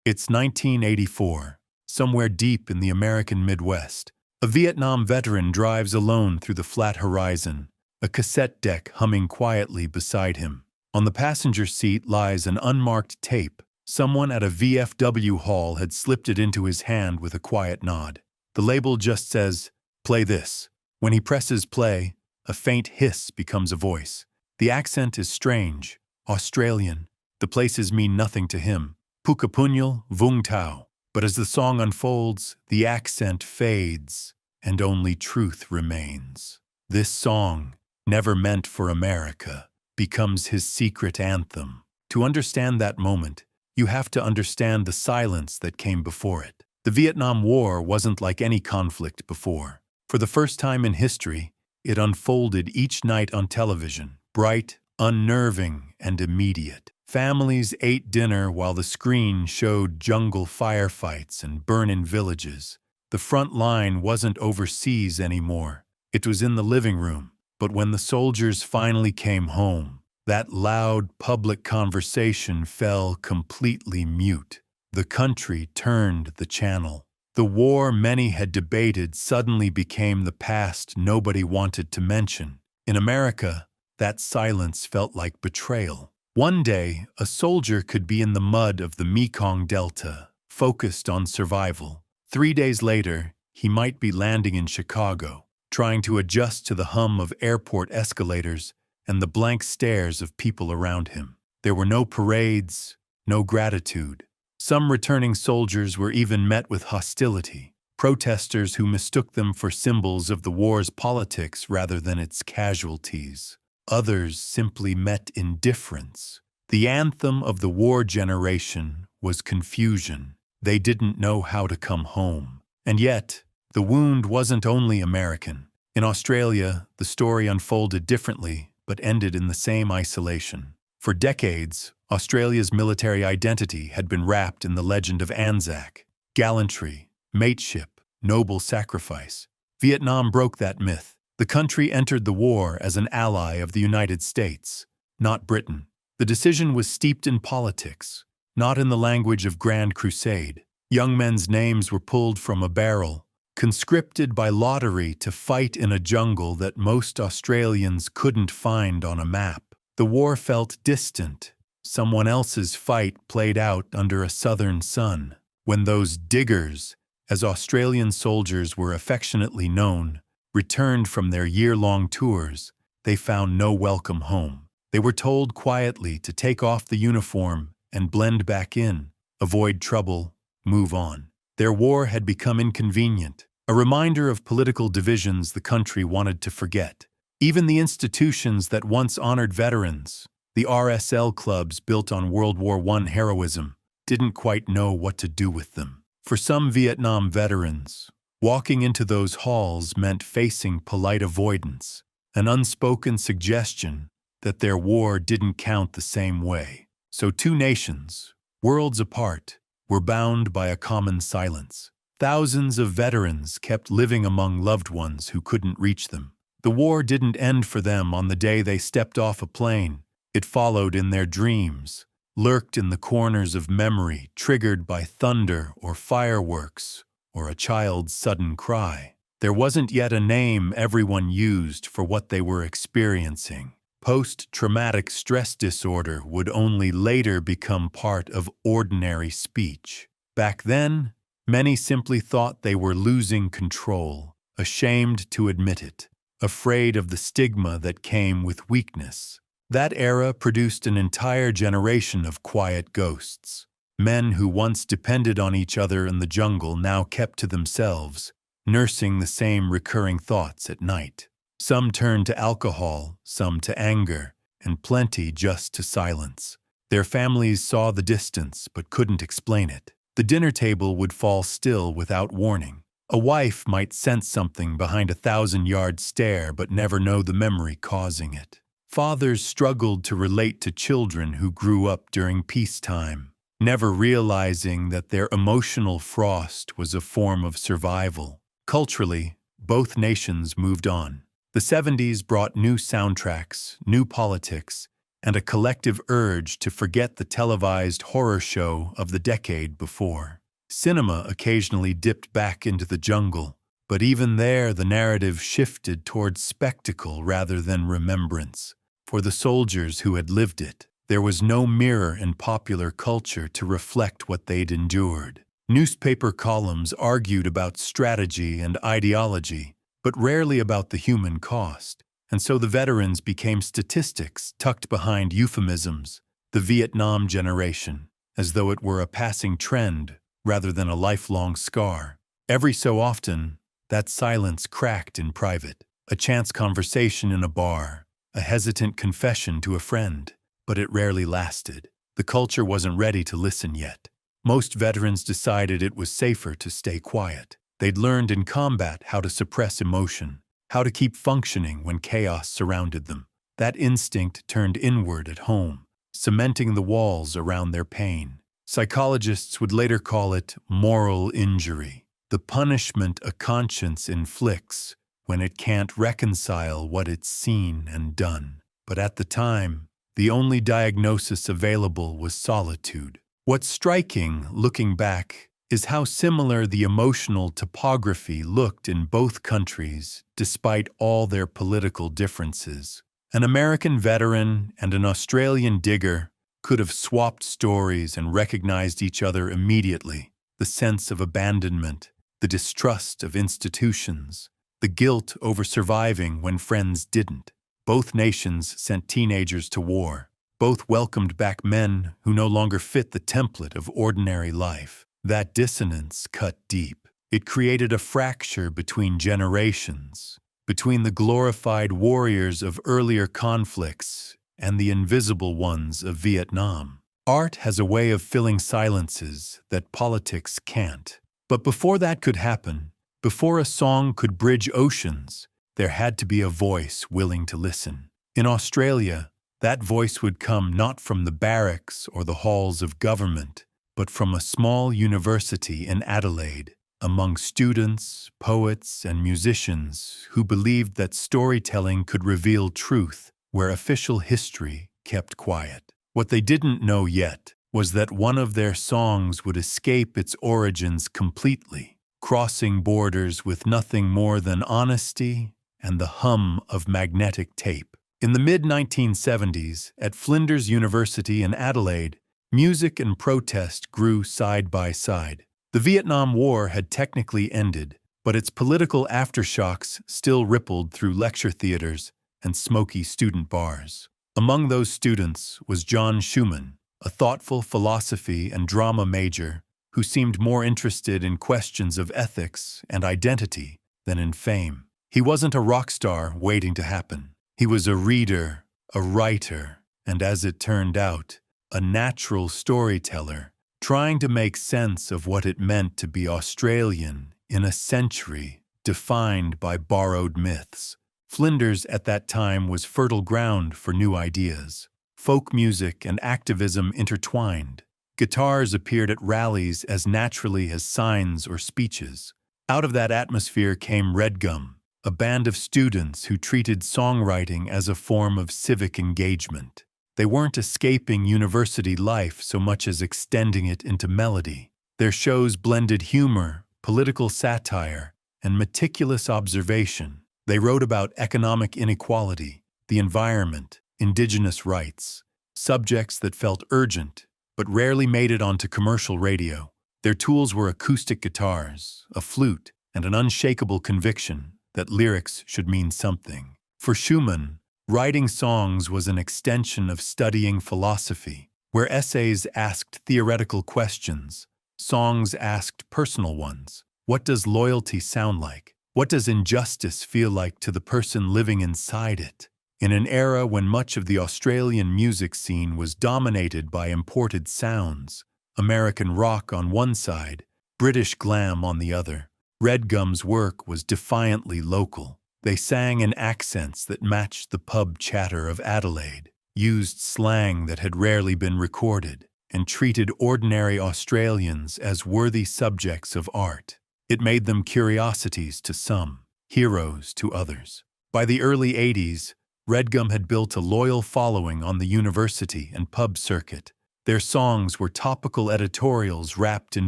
It's 1984, somewhere deep in the American Midwest. A Vietnam veteran drives alone through the flat horizon, a cassette deck humming quietly beside him. On the passenger seat lies an unmarked tape. Someone at a VFW hall had slipped it into his hand with a quiet nod. The label just says, "Play this." When he presses play, a faint hiss becomes a voice. The accent is strange, Australian. The places mean nothing to him. Pukapunyal, Vung Tau. But as the song unfolds, the accent fades, and only truth remains. This song, never meant for America, becomes his secret anthem. To understand that moment, you have to understand the silence that came before it. The Vietnam War wasn't like any conflict before. For the first time in history, it unfolded each night on television, bright, unnerving, and immediate. Families ate dinner while the screen showed jungle firefights and burn-in villages. The front line wasn't overseas anymore. It was in the living room. But when the soldiers finally came home, that loud public conversation fell completely mute. The country turned the channel. The war many had debated suddenly became the past nobody wanted to mention. In America, that silence felt like betrayal. One day, a soldier could be in the mud of the Mekong Delta, focused on survival. 3 days later, he might be landing in Chicago, trying to adjust to the hum of airport escalators and the blank stares of people around him. There were no parades, no gratitude. Some returning soldiers were even met with hostility, protesters who mistook them for symbols of the war's politics rather than its casualties. Others simply met indifference. The anthem of the war generation was confusion. They didn't know how to come home. And yet, the wound wasn't only American. In Australia, the story unfolded differently, but ended in the same isolation. For decades, Australia's military identity had been wrapped in the legend of Anzac, gallantry, mateship, noble sacrifice. Vietnam broke that myth. The country entered the war as an ally of the United States, not Britain. The decision was steeped in politics, not in the language of Grand Crusade. Young men's names were pulled from a barrel, conscripted by lottery to fight in a jungle that most Australians couldn't find on a map. The war felt distant. Someone else's fight played out under a southern sun. When those diggers, as Australian soldiers were affectionately known, returned from their year-long tours, they found no welcome home. They were told quietly to take off the uniform and blend back in, avoid trouble, move on. Their war had become inconvenient, a reminder of political divisions the country wanted to forget. Even the institutions that once honored veterans, the RSL clubs built on World War I heroism, didn't quite know what to do with them. For some Vietnam veterans, walking into those halls meant facing polite avoidance, an unspoken suggestion that their war didn't count the same way. So two nations, worlds apart, were bound by a common silence. Thousands of veterans kept living among loved ones who couldn't reach them. The war didn't end for them on the day they stepped off a plane. It followed in their dreams, lurked in the corners of memory, triggered by thunder or fireworks, or a child's sudden cry. There wasn't yet a name everyone used for what they were experiencing. Post-traumatic stress disorder would only later become part of ordinary speech. Back then, many simply thought they were losing control, ashamed to admit it, afraid of the stigma that came with weakness. That era produced an entire generation of quiet ghosts. Men who once depended on each other in the jungle now kept to themselves, nursing the same recurring thoughts at night. Some turned to alcohol, some to anger, and plenty just to silence. Their families saw the distance but couldn't explain it. The dinner table would fall still without warning. A wife might sense something behind a 1,000-yard stare but never know the memory causing it. Fathers struggled to relate to children who grew up during peacetime, never realizing that their emotional frost was a form of survival. Culturally, both nations moved on. The 70s brought new soundtracks, new politics, and a collective urge to forget the televised horror show of the decade before. Cinema occasionally dipped back into the jungle, but even there the narrative shifted towards spectacle rather than remembrance. For the soldiers who had lived it, there was no mirror in popular culture to reflect what they'd endured. Newspaper columns argued about strategy and ideology, but rarely about the human cost. And so the veterans became statistics tucked behind euphemisms, the Vietnam generation, as though it were a passing trend rather than a lifelong scar. Every so often, that silence cracked in private, a chance conversation in a bar, a hesitant confession to a friend, but it rarely lasted. The culture wasn't ready to listen yet. Most veterans decided it was safer to stay quiet. They'd learned in combat how to suppress emotion, how to keep functioning when chaos surrounded them. That instinct turned inward at home, cementing the walls around their pain. Psychologists would later call it moral injury, the punishment a conscience inflicts when it can't reconcile what it's seen and done. But at the time, the only diagnosis available was solitude. What's striking, looking back, is how similar the emotional topography looked in both countries, despite all their political differences. An American veteran and an Australian digger could have swapped stories and recognized each other immediately. The sense of abandonment, the distrust of institutions, the guilt over surviving when friends didn't. Both nations sent teenagers to war. Both welcomed back men who no longer fit the template of ordinary life. That dissonance cut deep. It created a fracture between generations, between the glorified warriors of earlier conflicts and the invisible ones of Vietnam. Art has a way of filling silences that politics can't. But before that could happen, before a song could bridge oceans, there had to be a voice willing to listen. In Australia, that voice would come not from the barracks or the halls of government, but from a small university in Adelaide, among students, poets, and musicians who believed that storytelling could reveal truth where official history kept quiet. What they didn't know yet was that one of their songs would escape its origins completely, crossing borders with nothing more than honesty and the hum of magnetic tape. In the mid-1970s, at Flinders University in Adelaide, music and protest grew side by side. The Vietnam War had technically ended, but its political aftershocks still rippled through lecture theaters and smoky student bars. Among those students was John Schumann, a thoughtful philosophy and drama major who seemed more interested in questions of ethics and identity than in fame. He wasn't a rock star waiting to happen. He was a reader, a writer, and as it turned out, a natural storyteller, trying to make sense of what it meant to be Australian in a century defined by borrowed myths. Flinders at that time was fertile ground for new ideas. Folk music and activism intertwined. Guitars appeared at rallies as naturally as signs or speeches. Out of that atmosphere came Redgum, a band of students who treated songwriting as a form of civic engagement. They weren't escaping university life so much as extending it into melody. Their shows blended humor, political satire, and meticulous observation. They wrote about economic inequality, the environment, indigenous rights, subjects that felt urgent but rarely made it onto commercial radio. Their tools were acoustic guitars, a flute, and an unshakable conviction that lyrics should mean something. For Schumann, writing songs was an extension of studying philosophy. Where essays asked theoretical questions, songs asked personal ones. What does loyalty sound like? What does injustice feel like to the person living inside it? In an era when much of the Australian music scene was dominated by imported sounds, American rock on one side, British glam on the other, Redgum's work was defiantly local. They sang in accents that matched the pub chatter of Adelaide, used slang that had rarely been recorded, and treated ordinary Australians as worthy subjects of art. It made them curiosities to some, heroes to others. By the early 80s, Redgum had built a loyal following on the university and pub circuit. Their songs were topical editorials wrapped in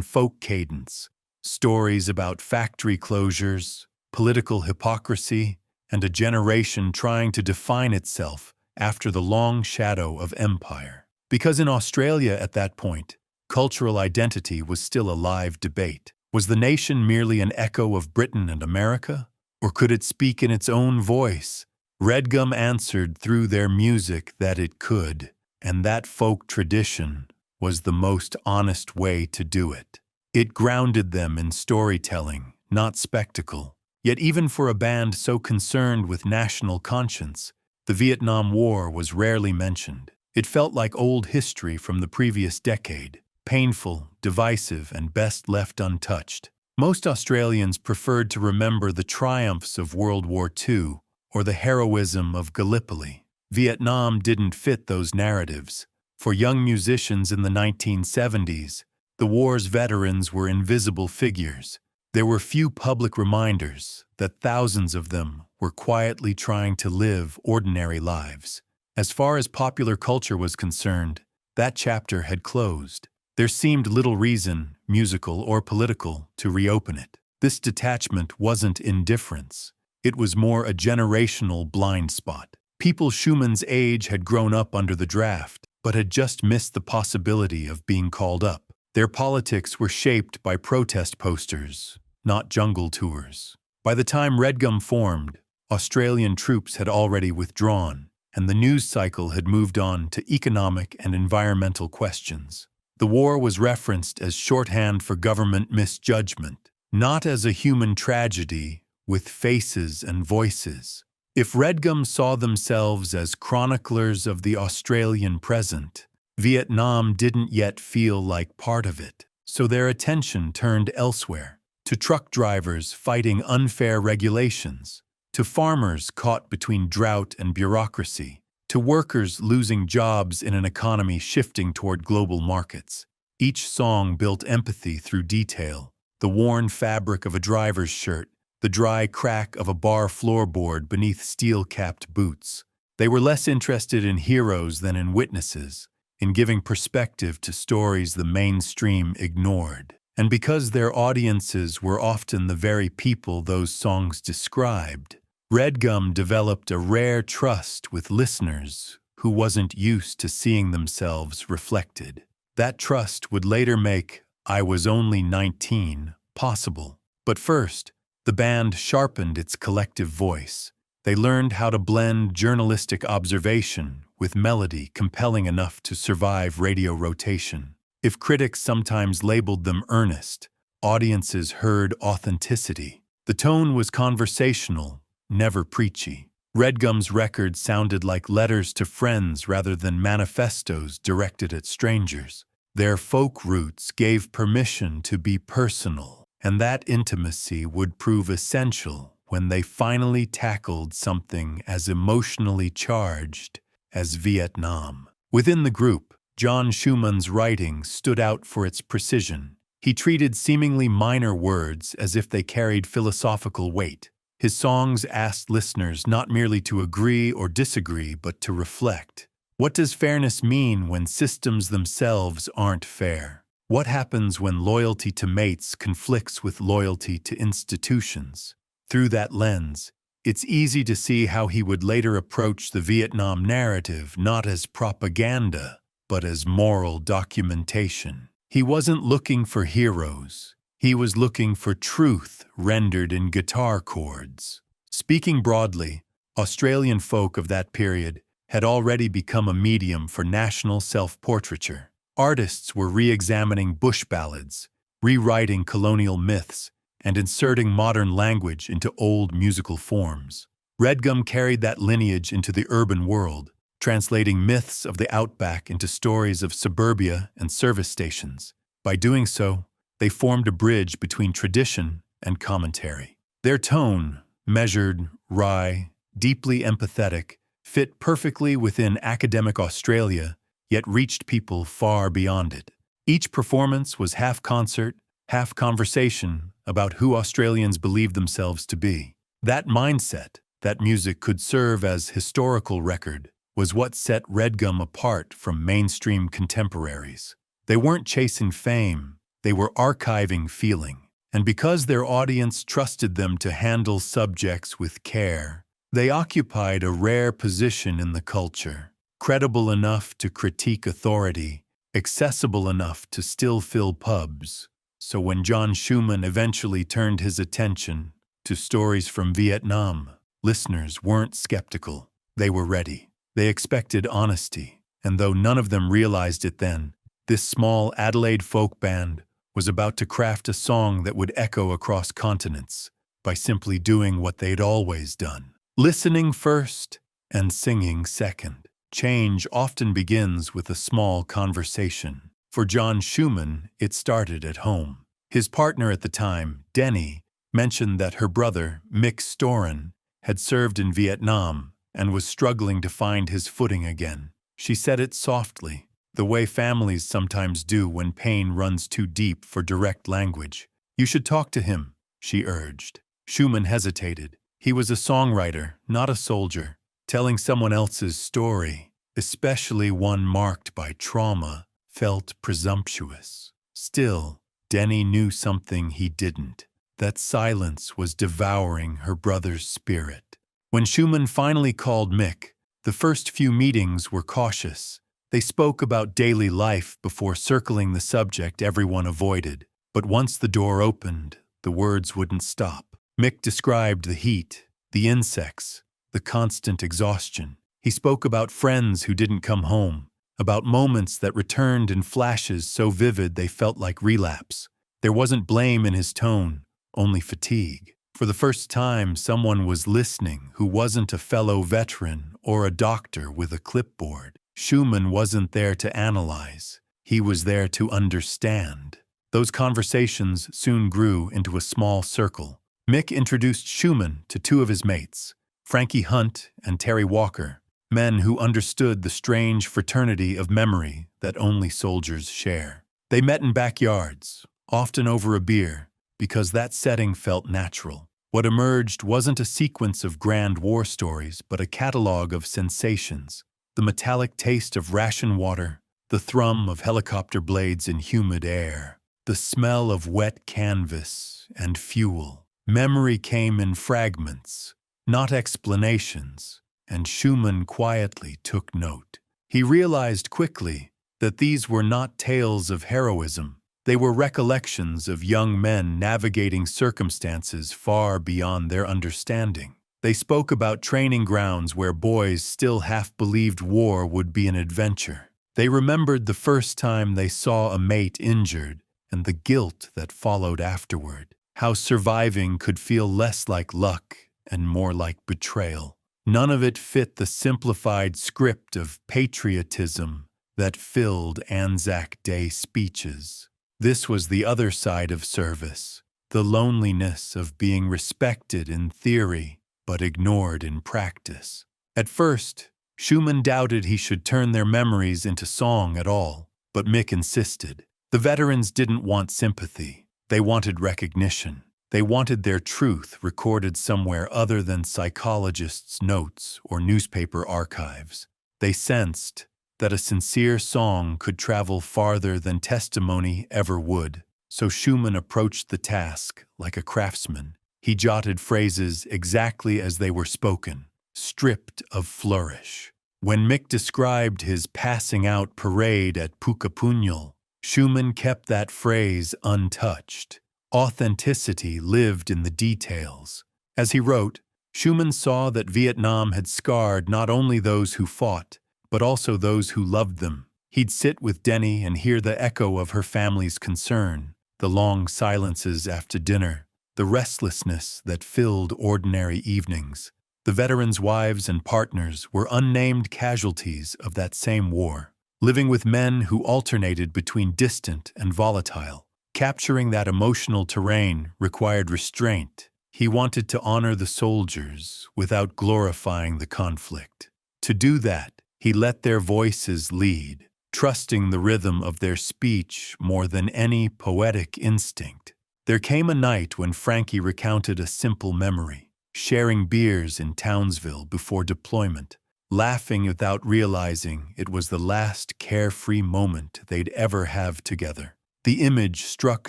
folk cadence, stories about factory closures, political hypocrisy, and a generation trying to define itself after the long shadow of empire. Because in Australia at that point, cultural identity was still a live debate. Was the nation merely an echo of Britain and America? Or could it speak in its own voice? Redgum answered through their music that it could, and that folk tradition was the most honest way to do it. It grounded them in storytelling, not spectacle. Yet even for a band so concerned with national conscience, the Vietnam War was rarely mentioned. It felt like old history from the previous decade, painful, divisive, and best left untouched. Most Australians preferred to remember the triumphs of World War II or the heroism of Gallipoli. Vietnam didn't fit those narratives. For young musicians in the 1970s, the war's veterans were invisible figures. There were few public reminders that thousands of them were quietly trying to live ordinary lives. As far as popular culture was concerned, that chapter had closed. There seemed little reason, musical or political, to reopen it. This detachment wasn't indifference. It was more a generational blind spot. People Schumann's age had grown up under the draft, but had just missed the possibility of being called up. Their politics were shaped by protest posters, not jungle tours. By the time Redgum formed, Australian troops had already withdrawn, and the news cycle had moved on to economic and environmental questions. The war was referenced as shorthand for government misjudgment, not as a human tragedy with faces and voices. If Redgum saw themselves as chroniclers of the Australian present, Vietnam didn't yet feel like part of it, so their attention turned elsewhere, to truck drivers fighting unfair regulations, to farmers caught between drought and bureaucracy, to workers losing jobs in an economy shifting toward global markets. Each song built empathy through detail, the worn fabric of a driver's shirt, the dry crack of a bar floorboard beneath steel-capped boots. They were less interested in heroes than in witnesses, in giving perspective to stories the mainstream ignored. And because their audiences were often the very people those songs described, Redgum developed a rare trust with listeners who wasn't used to seeing themselves reflected. That trust would later make I Was Only 19 possible. But first, the band sharpened its collective voice. They learned how to blend journalistic observation with melody compelling enough to survive radio rotation. If critics sometimes labeled them earnest, audiences heard authenticity. The tone was conversational, never preachy. Redgum's records sounded like letters to friends rather than manifestos directed at strangers. Their folk roots gave permission to be personal, and that intimacy would prove essential when they finally tackled something as emotionally charged as Vietnam. Within the group, John Schumann's writing stood out for its precision. He treated seemingly minor words as if they carried philosophical weight. His songs asked listeners not merely to agree or disagree, but to reflect. What does fairness mean when systems themselves aren't fair? What happens when loyalty to mates conflicts with loyalty to institutions? Through that lens, it's easy to see how he would later approach the Vietnam narrative not as propaganda, but as moral documentation. He wasn't looking for heroes. He was looking for truth rendered in guitar chords. Speaking broadly, Australian folk of that period had already become a medium for national self-portraiture. Artists were re-examining bush ballads, rewriting colonial myths, and inserting modern language into old musical forms. Redgum carried that lineage into the urban world, translating myths of the outback into stories of suburbia and service stations. By doing so, they formed a bridge between tradition and commentary. Their tone, measured, wry, deeply empathetic, fit perfectly within academic Australia, yet reached people far beyond it. Each performance was half concert, half conversation about who Australians believed themselves to be. That mindset, that music could serve as historical record was what set Redgum apart from mainstream contemporaries. They weren't chasing fame, they were archiving feeling. And because their audience trusted them to handle subjects with care, they occupied a rare position in the culture, credible enough to critique authority, accessible enough to still fill pubs. So when John Schumann eventually turned his attention to stories from Vietnam, listeners weren't skeptical. They were ready. They expected honesty. And though none of them realized it then, this small Adelaide folk band was about to craft a song that would echo across continents by simply doing what they'd always done. Listening first and singing second. Change often begins with a small conversation. For John Schumann, it started at home. His partner at the time, Denny, mentioned that her brother, Mick Storen, had served in Vietnam and was struggling to find his footing again. She said it softly, the way families sometimes do when pain runs too deep for direct language. "You should talk to him," she urged. Schumann hesitated. He was a songwriter, not a soldier. Telling someone else's story, especially one marked by trauma, felt presumptuous. Still, Denny knew something he didn't. That silence was devouring her brother's spirit. When Schumann finally called Mick, the first few meetings were cautious. They spoke about daily life before circling the subject everyone avoided. But once the door opened, the words wouldn't stop. Mick described the heat, the insects, the constant exhaustion. He spoke about friends who didn't come home, about moments that returned in flashes so vivid they felt like relapse. There wasn't blame in his tone, only fatigue. For the first time, someone was listening who wasn't a fellow veteran or a doctor with a clipboard. Schumann wasn't there to analyze. He was there to understand. Those conversations soon grew into a small circle. Mick introduced Schumann to two of his mates, Frankie Hunt and Terry Walker, men who understood the strange fraternity of memory that only soldiers share. They met in backyards, often over a beer, because that setting felt natural. What emerged wasn't a sequence of grand war stories, but a catalog of sensations. The metallic taste of ration water, the thrum of helicopter blades in humid air, the smell of wet canvas and fuel. Memory came in fragments, not explanations, and Schumann quietly took note. He realized quickly that these were not tales of heroism. They were recollections of young men navigating circumstances far beyond their understanding. They spoke about training grounds where boys still half believed war would be an adventure. They remembered the first time they saw a mate injured and the guilt that followed afterward. How surviving could feel less like luck and more like betrayal. None of it fit the simplified script of patriotism that filled Anzac Day speeches. This was the other side of service, the loneliness of being respected in theory but ignored in practice. At first, Schumann doubted he should turn their memories into song at all, but Mick insisted. The veterans didn't want sympathy. They wanted recognition. They wanted their truth recorded somewhere other than psychologists' notes or newspaper archives. They sensed that a sincere song could travel farther than testimony ever would. So Schumann approached the task like a craftsman. He jotted phrases exactly as they were spoken, stripped of flourish. When Mick described his passing out parade at Pukapunyal, Schumann kept that phrase untouched. Authenticity lived in the details. As he wrote, Schumann saw that Vietnam had scarred not only those who fought, but also those who loved them. He'd sit with Denny and hear the echo of her family's concern, the long silences after dinner, the restlessness that filled ordinary evenings. The veterans' wives and partners were unnamed casualties of that same war, living with men who alternated between distant and volatile. Capturing that emotional terrain required restraint. He wanted to honor the soldiers without glorifying the conflict. To do that, he let their voices lead, trusting the rhythm of their speech more than any poetic instinct. There came a night when Frankie recounted a simple memory. sharing beers in Townsville before deployment, laughing without realizing it was the last carefree moment they'd ever have together. The image struck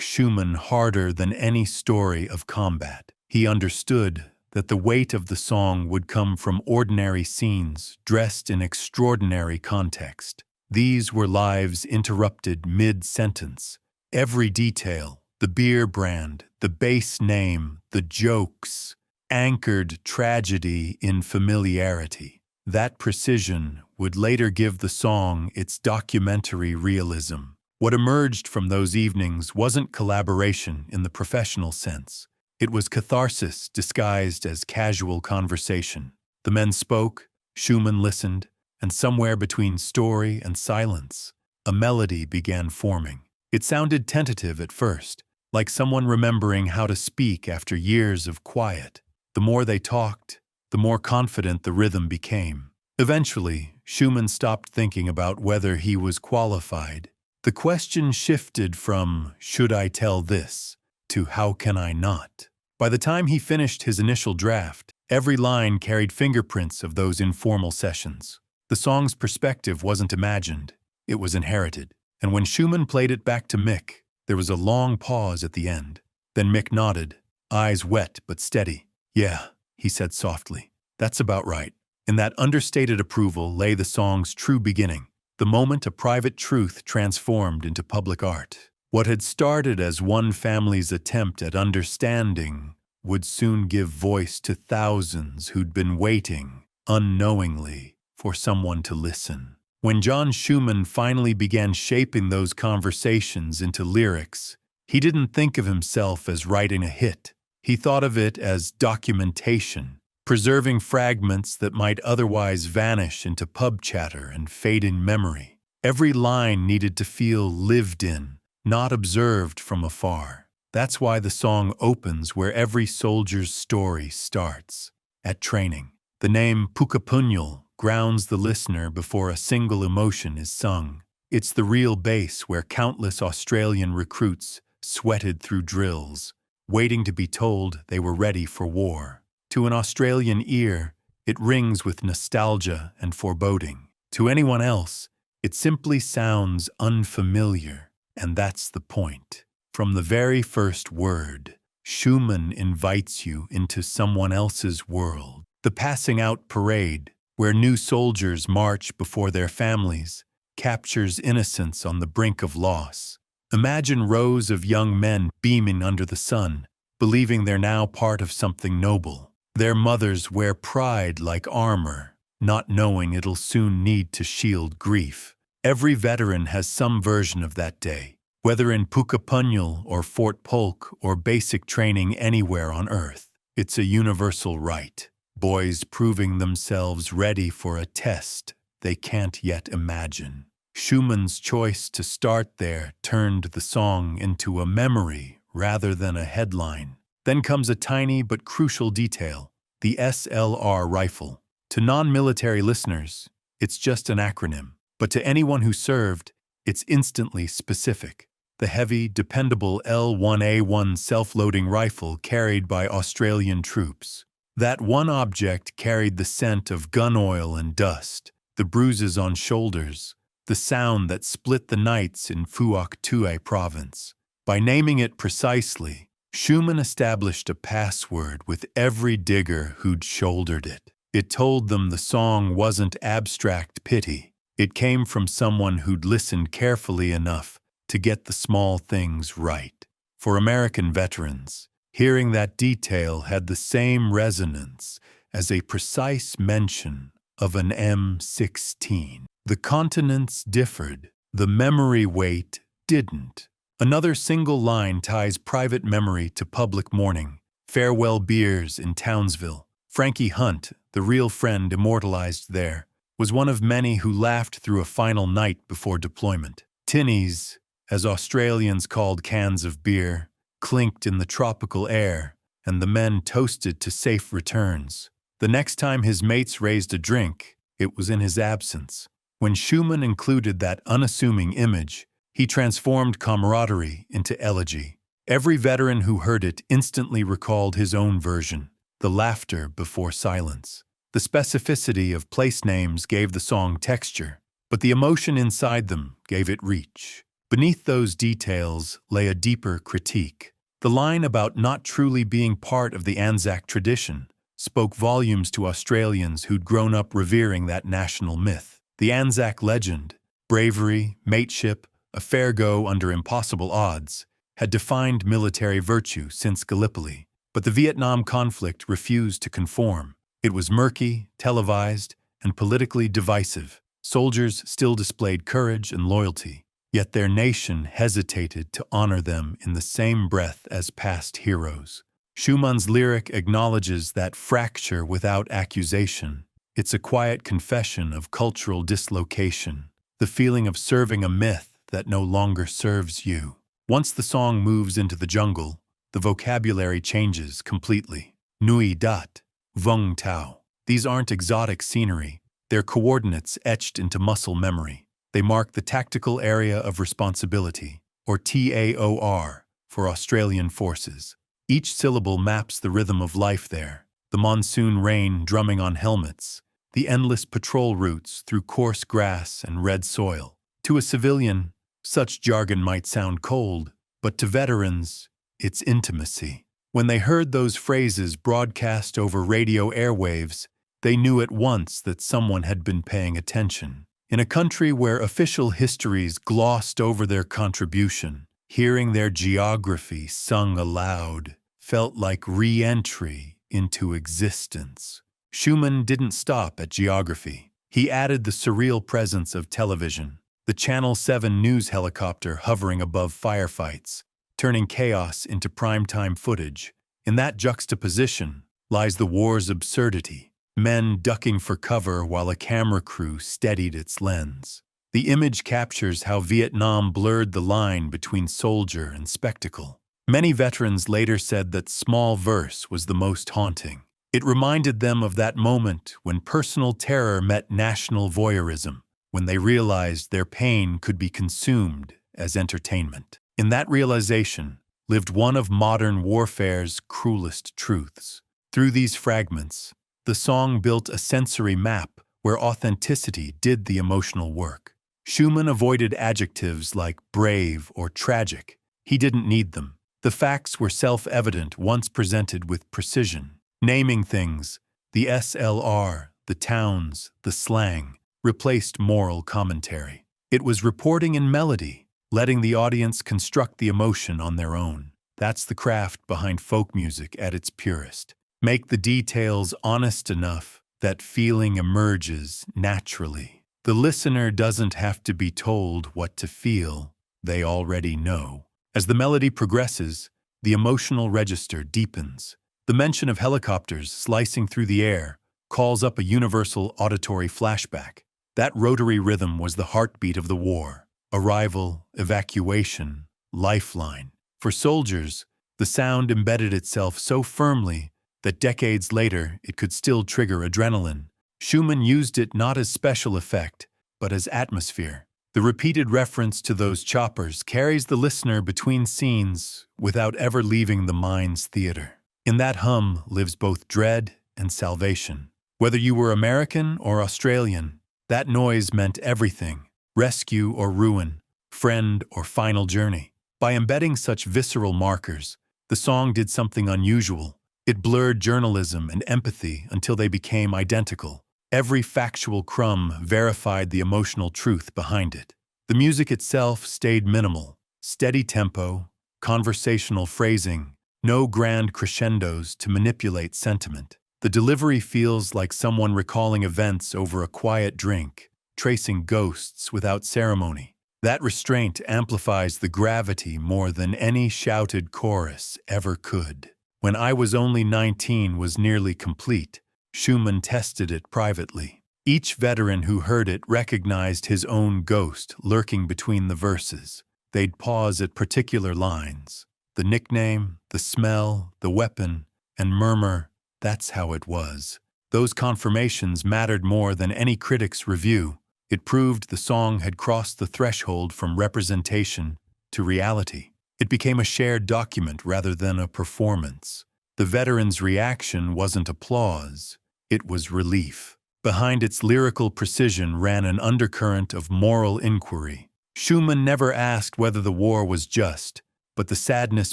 Schumann harder than any story of combat. He understood that the weight of the song would come from ordinary scenes dressed in extraordinary context. These were lives interrupted mid-sentence. Every detail, the beer brand, the base name, the jokes, anchored tragedy in familiarity. That precision would later give the song its documentary realism. What emerged from those evenings wasn't collaboration in the professional sense. It was catharsis disguised as casual conversation. The men spoke, Schumann listened, and somewhere between story and silence, a melody began forming. It sounded tentative at first, like someone remembering how to speak after years of quiet. The more they talked, the more confident the rhythm became. Eventually, Schumann stopped thinking about whether he was qualified. The question shifted from, "Should I tell this?" to "How can I not?" By the time he finished his initial draft, every line carried fingerprints of those informal sessions. The song's perspective wasn't imagined, it was inherited. And when Schumann played it back to Mick, there was a long pause at the end. Then Mick nodded, eyes wet but steady. "Yeah," he said softly, "that's about right." In that understated approval lay the song's true beginning, the moment a private truth transformed into public art. What had started as one family's attempt at understanding would soon give voice to thousands who'd been waiting, unknowingly, for someone to listen. When John Schumann finally began shaping those conversations into lyrics, he didn't think of himself as writing a hit. He thought of it as documentation, preserving fragments that might otherwise vanish into pub chatter and fade in memory. Every line needed to feel lived in, not observed from afar. That's why the song opens where every soldier's story starts, at training. The name Pukapunyal grounds the listener before a single emotion is sung. It's the real base where countless Australian recruits sweated through drills, waiting to be told they were ready for war. To an Australian ear, it rings with nostalgia and foreboding. To anyone else, it simply sounds unfamiliar. And that's the point. From the very first word, Schumann invites you into someone else's world. The passing out parade, where new soldiers march before their families, captures innocence on the brink of loss. Imagine rows of young men beaming under the sun, believing they're now part of something noble. Their mothers wear pride like armor, not knowing it'll soon need to shield grief. Every veteran has some version of that day, whether in Pukapunyal or Fort Polk or basic training anywhere on Earth. It's a universal right. Boys proving themselves ready for a test they can't yet imagine. Schumann's choice to start there turned the song into a memory rather than a headline. Then comes a tiny but crucial detail, the SLR rifle. To non-military listeners, it's just an acronym. But to anyone who served, it's instantly specific. The heavy, dependable L1A1 self-loading rifle carried by Australian troops. That one object carried the scent of gun oil and dust, the bruises on shoulders, the sound that split the nights in Phuoc Tue province. By naming it precisely, Schumann established a password with every digger who'd shouldered it. It told them the song wasn't abstract pity. It came from someone who'd listened carefully enough to get the small things right. For American veterans, hearing that detail had the same resonance as a precise mention of an M16. The continents differed, the memory weight didn't. Another single line ties private memory to public mourning. Farewell beers in Townsville. Frankie Hunt, the real friend immortalized there, was one of many who laughed through a final night before deployment. Tinnies, as Australians called cans of beer, clinked in the tropical air, and the men toasted to safe returns. The next time his mates raised a drink, it was in his absence. When Schumann included that unassuming image, he transformed camaraderie into elegy. Every veteran who heard it instantly recalled his own version. the laughter before silence. The specificity of place names gave the song texture, but the emotion inside them gave it reach. Beneath those details lay a deeper critique. The line about not truly being part of the Anzac tradition spoke volumes to Australians who'd grown up revering that national myth. The Anzac legend, bravery, mateship, a fair go under impossible odds, had defined military virtue since Gallipoli. But the Vietnam conflict refused to conform. It was murky, televised, and politically divisive. Soldiers still displayed courage and loyalty, yet their nation hesitated to honor them in the same breath as past heroes. Schumann's lyric acknowledges that fracture without accusation. It's a quiet confession of cultural dislocation, the feeling of serving a myth that no longer serves you. Once the song moves into the jungle, the vocabulary changes completely. Nui dat, vung tau. These aren't exotic scenery. They're coordinates etched into muscle memory. They mark the tactical area of responsibility, or TAOR, for Australian forces. Each syllable maps the rhythm of life there. The monsoon rain drumming on helmets, the endless patrol routes through coarse grass and red soil. To a civilian, such jargon might sound cold, but to veterans, it's intimacy. When they heard those phrases broadcast over radio airwaves, they knew at once that someone had been paying attention. In a country where official histories glossed over their contribution, hearing their geography sung aloud felt like re-entry into existence. Schumann didn't stop at geography. He added the surreal presence of television, the Channel 7 news helicopter hovering above firefights, turning chaos into primetime footage. In that juxtaposition lies the war's absurdity. Men ducking for cover while a camera crew steadied its lens. The image captures how Vietnam blurred the line between soldier and spectacle. Many veterans later said that small verse was the most haunting. It reminded them of that moment when personal terror met national voyeurism, when they realized their pain could be consumed as entertainment. In that realization lived one of modern warfare's cruelest truths. Through these fragments, the song built a sensory map where authenticity did the emotional work. Schumann avoided adjectives like brave or tragic. He didn't need them. The facts were self-evident once presented with precision. Naming things, the SLR, the towns, the slang, replaced moral commentary. It was reporting in melody, letting the audience construct the emotion on their own. That's the craft behind folk music at its purest. Make the details honest enough that feeling emerges naturally. The listener doesn't have to be told what to feel. They already know. As the melody progresses, the emotional register deepens. The mention of helicopters slicing through the air calls up a universal auditory flashback. That rotary rhythm was the heartbeat of the war. Arrival, evacuation, lifeline. For soldiers, the sound embedded itself so firmly that decades later it could still trigger adrenaline. Schumann used it not as special effect, but as atmosphere. The repeated reference to those choppers carries the listener between scenes without ever leaving the mind's theater. In that hum lives both dread and salvation. Whether you were American or Australian, that noise meant everything: rescue or ruin, friend or final journey. By embedding such visceral markers, the song did something unusual. It blurred journalism and empathy until they became identical. Every factual crumb verified the emotional truth behind it. The music itself stayed minimal. Steady tempo, conversational phrasing, no grand crescendos to manipulate sentiment. The delivery feels like someone recalling events over a quiet drink, tracing ghosts without ceremony. That restraint amplifies the gravity more than any shouted chorus ever could. When I Was Only 19 was nearly complete, Schumann tested it privately. Each veteran who heard it recognized his own ghost lurking between the verses. They'd pause at particular lines, the nickname, the smell, the weapon, and murmur, "That's how it was." Those confirmations mattered more than any critic's review. It proved the song had crossed the threshold from representation to reality. It became a shared document rather than a performance. The The veteran's reaction wasn't applause, it was relief. Behind its lyrical precision ran an undercurrent of moral inquiry. Schumann never asked whether the war was just, but the sadness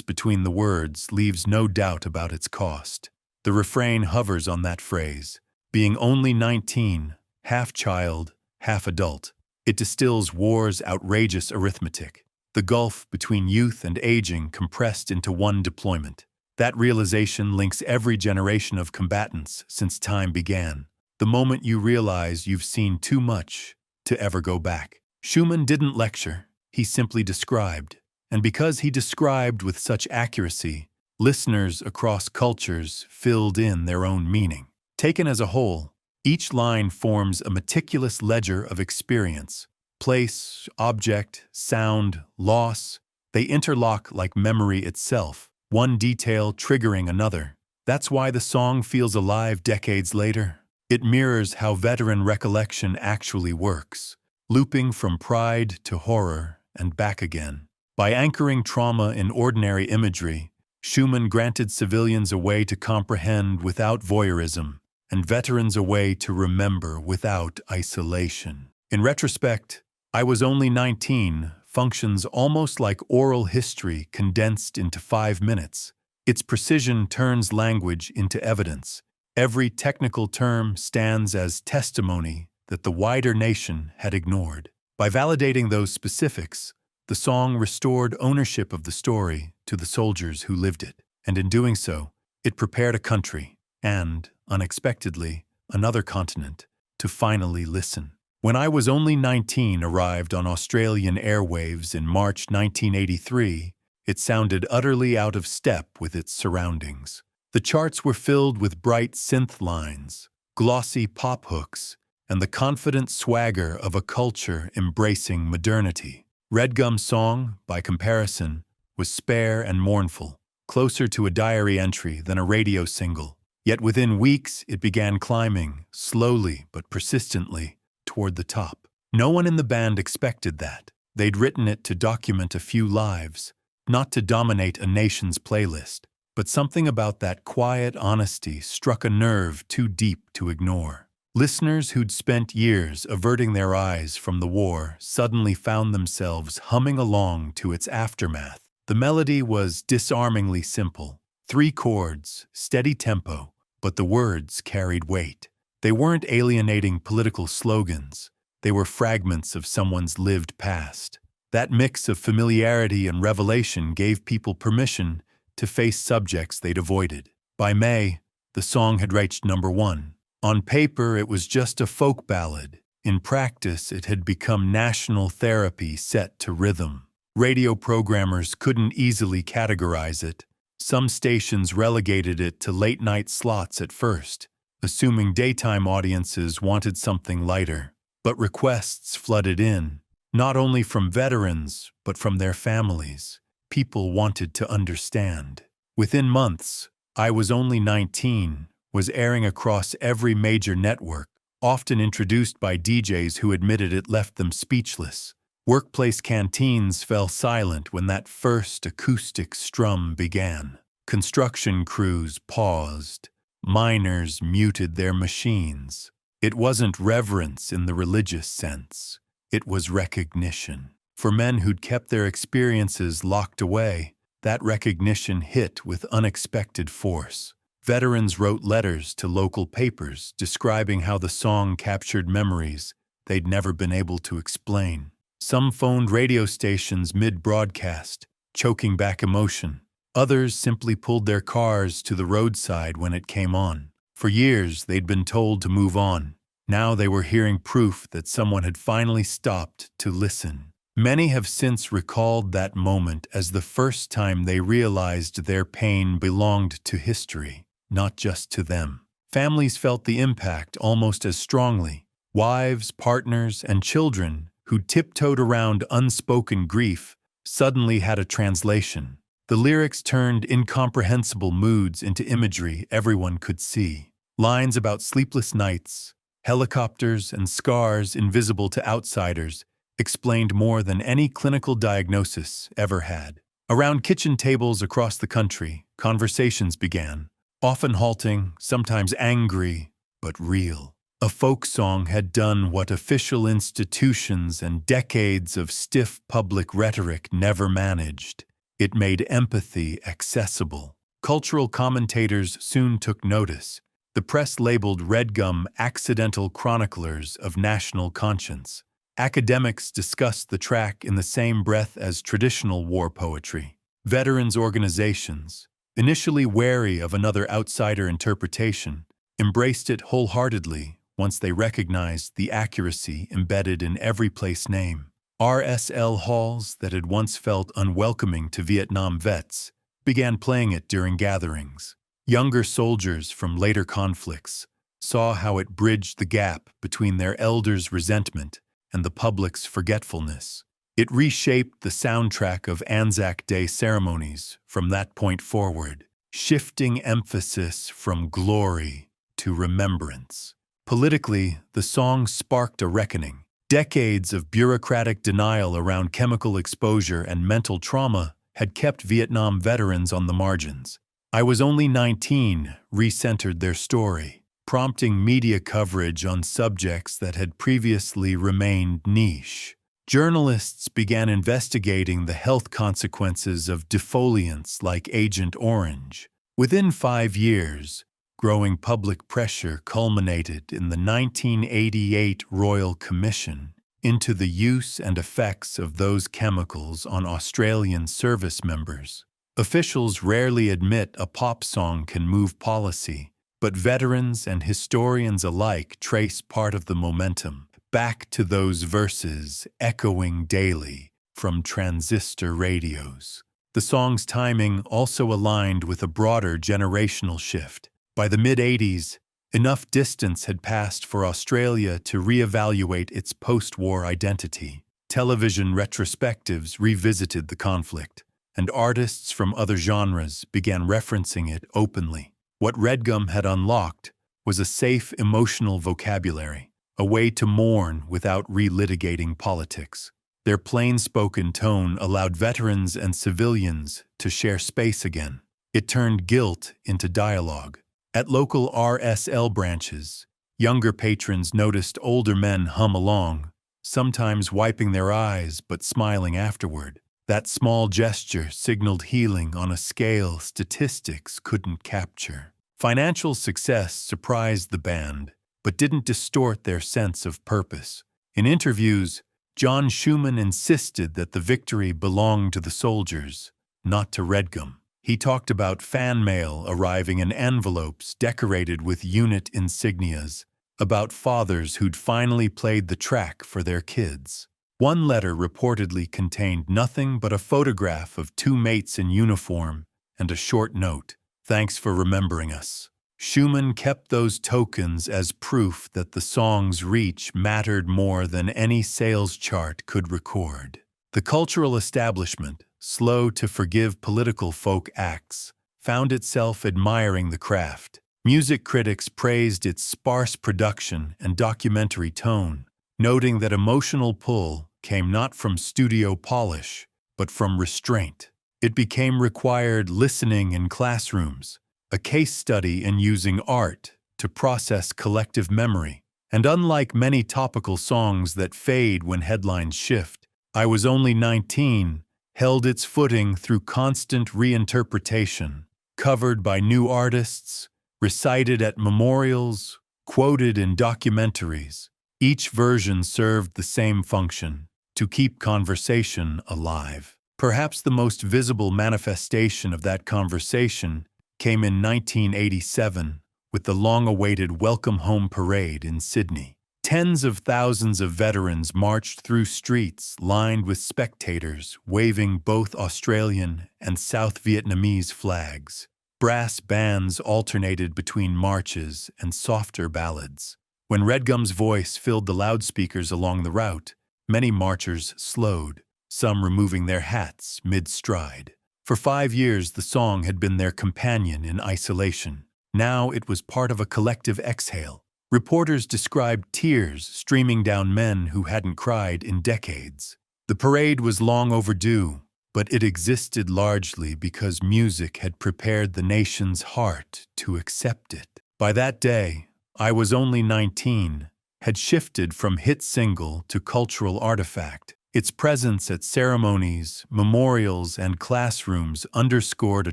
between the words leaves no doubt about its cost. The refrain hovers on that phrase, being only 19, half child, half adult. It distills war's outrageous arithmetic, the gulf between youth and aging compressed into one deployment. That realization links every generation of combatants since time began. The moment you realize you've seen too much to ever go back. Schumann didn't lecture, he simply described. And because he described with such accuracy, listeners across cultures filled in their own meaning. Taken as a whole, each line forms a meticulous ledger of experience. Place, object, sound, loss, they interlock like memory itself, one detail triggering another. That's why the song feels alive decades later. It mirrors how veteran recollection actually works, looping from pride to horror and back again. By anchoring trauma in ordinary imagery, Schumann granted civilians a way to comprehend without voyeurism, and veterans a way to remember without isolation. In retrospect, I Was Only 19 functions almost like oral history condensed into 5 minutes. Its precision turns language into evidence. Every technical term stands as testimony that the wider nation had ignored. By validating those specifics, the song restored ownership of the story to the soldiers who lived it, and in doing so, it prepared a country, and, unexpectedly, another continent, to finally listen. When I Was Only 19 arrived on Australian airwaves in March 1983, it sounded utterly out of step with its surroundings. The charts were filled with bright synth lines, glossy pop hooks, and the confident swagger of a culture embracing modernity. Redgum's song, by comparison, was spare and mournful, closer to a diary entry than a radio single. Yet within weeks it began climbing, slowly but persistently, toward the top. No one in the band expected that. They'd written it to document a few lives, not to dominate a nation's playlist. But something about that quiet honesty struck a nerve too deep to ignore. Listeners who'd spent years averting their eyes from the war suddenly found themselves humming along to its aftermath. The melody was disarmingly simple. 3 chords, steady tempo, but the words carried weight. They weren't alienating political slogans. They were fragments of someone's lived past. That mix of familiarity and revelation gave people permission to face subjects they'd avoided. By May, the song had reached #1. On paper, it was just a folk ballad. In practice, it had become national therapy set to rhythm. Radio programmers couldn't easily categorize it. Some stations relegated it to late-night slots at first, assuming daytime audiences wanted something lighter. But requests flooded in, not only from veterans, but from their families. People wanted to understand. Within months, I Was Only 19 was airing across every major network, often introduced by DJs who admitted it left them speechless. Workplace canteens fell silent when that first acoustic strum began. Construction crews paused. Miners muted their machines. It wasn't reverence in the religious sense. It was recognition. For men who'd kept their experiences locked away, that recognition hit with unexpected force. Veterans wrote letters to local papers describing how the song captured memories they'd never been able to explain. Some phoned radio stations mid-broadcast, choking back emotion. Others simply pulled their cars to the roadside when it came on. For years, they'd been told to move on. Now they were hearing proof that someone had finally stopped to listen. Many have since recalled that moment as the first time they realized their pain belonged to history, not just to them. Families felt the impact almost as strongly. Wives, partners, and children who tiptoed around unspoken grief suddenly had a translation. The lyrics turned incomprehensible moods into imagery everyone could see. Lines about sleepless nights, helicopters, and scars invisible to outsiders explained more than any clinical diagnosis ever had. Around kitchen tables across the country, conversations began. often halting, sometimes angry, but real. A folk song had done what official institutions and decades of stiff public rhetoric never managed. It made empathy accessible. Cultural commentators soon took notice. The press labeled Redgum accidental chroniclers of national conscience. Academics discussed the track in the same breath as traditional war poetry. Veterans organizations, initially wary of another outsider interpretation, embraced it wholeheartedly once they recognized the accuracy embedded in every place name. RSL halls that had once felt unwelcoming to Vietnam vets began playing it during gatherings. Younger soldiers from later conflicts saw how it bridged the gap between their elders' resentment and the public's forgetfulness. It reshaped the soundtrack of Anzac Day ceremonies from that point forward, shifting emphasis from glory to remembrance. Politically, the song sparked a reckoning. Decades of bureaucratic denial around chemical exposure and mental trauma had kept Vietnam veterans on the margins. I Was Only 19 recentered their story, prompting media coverage on subjects that had previously remained niche. Journalists began investigating the health consequences of defoliants like Agent Orange. Within 5 years, growing public pressure culminated in the 1988 Royal Commission into the use and effects of those chemicals on Australian service members. Officials rarely admit a pop song can move policy, but veterans and historians alike trace part of the momentum back to those verses echoing daily from transistor radios. The song's timing also aligned with a broader generational shift. By the mid-'80s, enough distance had passed for Australia to reevaluate its post-war identity. Television retrospectives revisited the conflict, and artists from other genres began referencing it openly. What Redgum had unlocked was a safe emotional vocabulary, a way to mourn without relitigating politics. Their plain-spoken tone allowed veterans and civilians to share space again. It turned guilt into dialogue. At local RSL branches, younger patrons noticed older men hum along, sometimes wiping their eyes but smiling afterward. That small gesture signaled healing on a scale statistics couldn't capture. Financial success surprised the band, but didn't distort their sense of purpose. In interviews, John Schumann insisted that the victory belonged to the soldiers, not to Redgum. He talked about fan mail arriving in envelopes decorated with unit insignias, about fathers who'd finally played the track for their kids. One letter reportedly contained nothing but a photograph of 2 mates in uniform and a short note, "Thanks for remembering us." Schumann kept those tokens as proof that the song's reach mattered more than any sales chart could record. The cultural establishment, slow to forgive political folk acts, found itself admiring the craft. Music critics praised its sparse production and documentary tone, noting that emotional pull came not from studio polish, but from restraint. It became required listening in classrooms, a case study in using art to process collective memory. And unlike many topical songs that fade when headlines shift, I Was Only 19 held its footing through constant reinterpretation, covered by new artists, recited at memorials, quoted in documentaries. Each version served the same function: to keep conversation alive. Perhaps the most visible manifestation of that conversation came in 1987 with the long-awaited Welcome Home Parade in Sydney. Tens of thousands of veterans marched through streets lined with spectators waving both Australian and South Vietnamese flags. Brass bands alternated between marches and softer ballads. When Redgum's voice filled the loudspeakers along the route, many marchers slowed, some removing their hats mid-stride. For 5 years, the song had been their companion in isolation. Now it was part of a collective exhale. Reporters described tears streaming down men who hadn't cried in decades. The parade was long overdue, but it existed largely because music had prepared the nation's heart to accept it. By that day, I Was Only 19 had shifted from hit single to cultural artifact. Its presence at ceremonies, memorials, and classrooms underscored a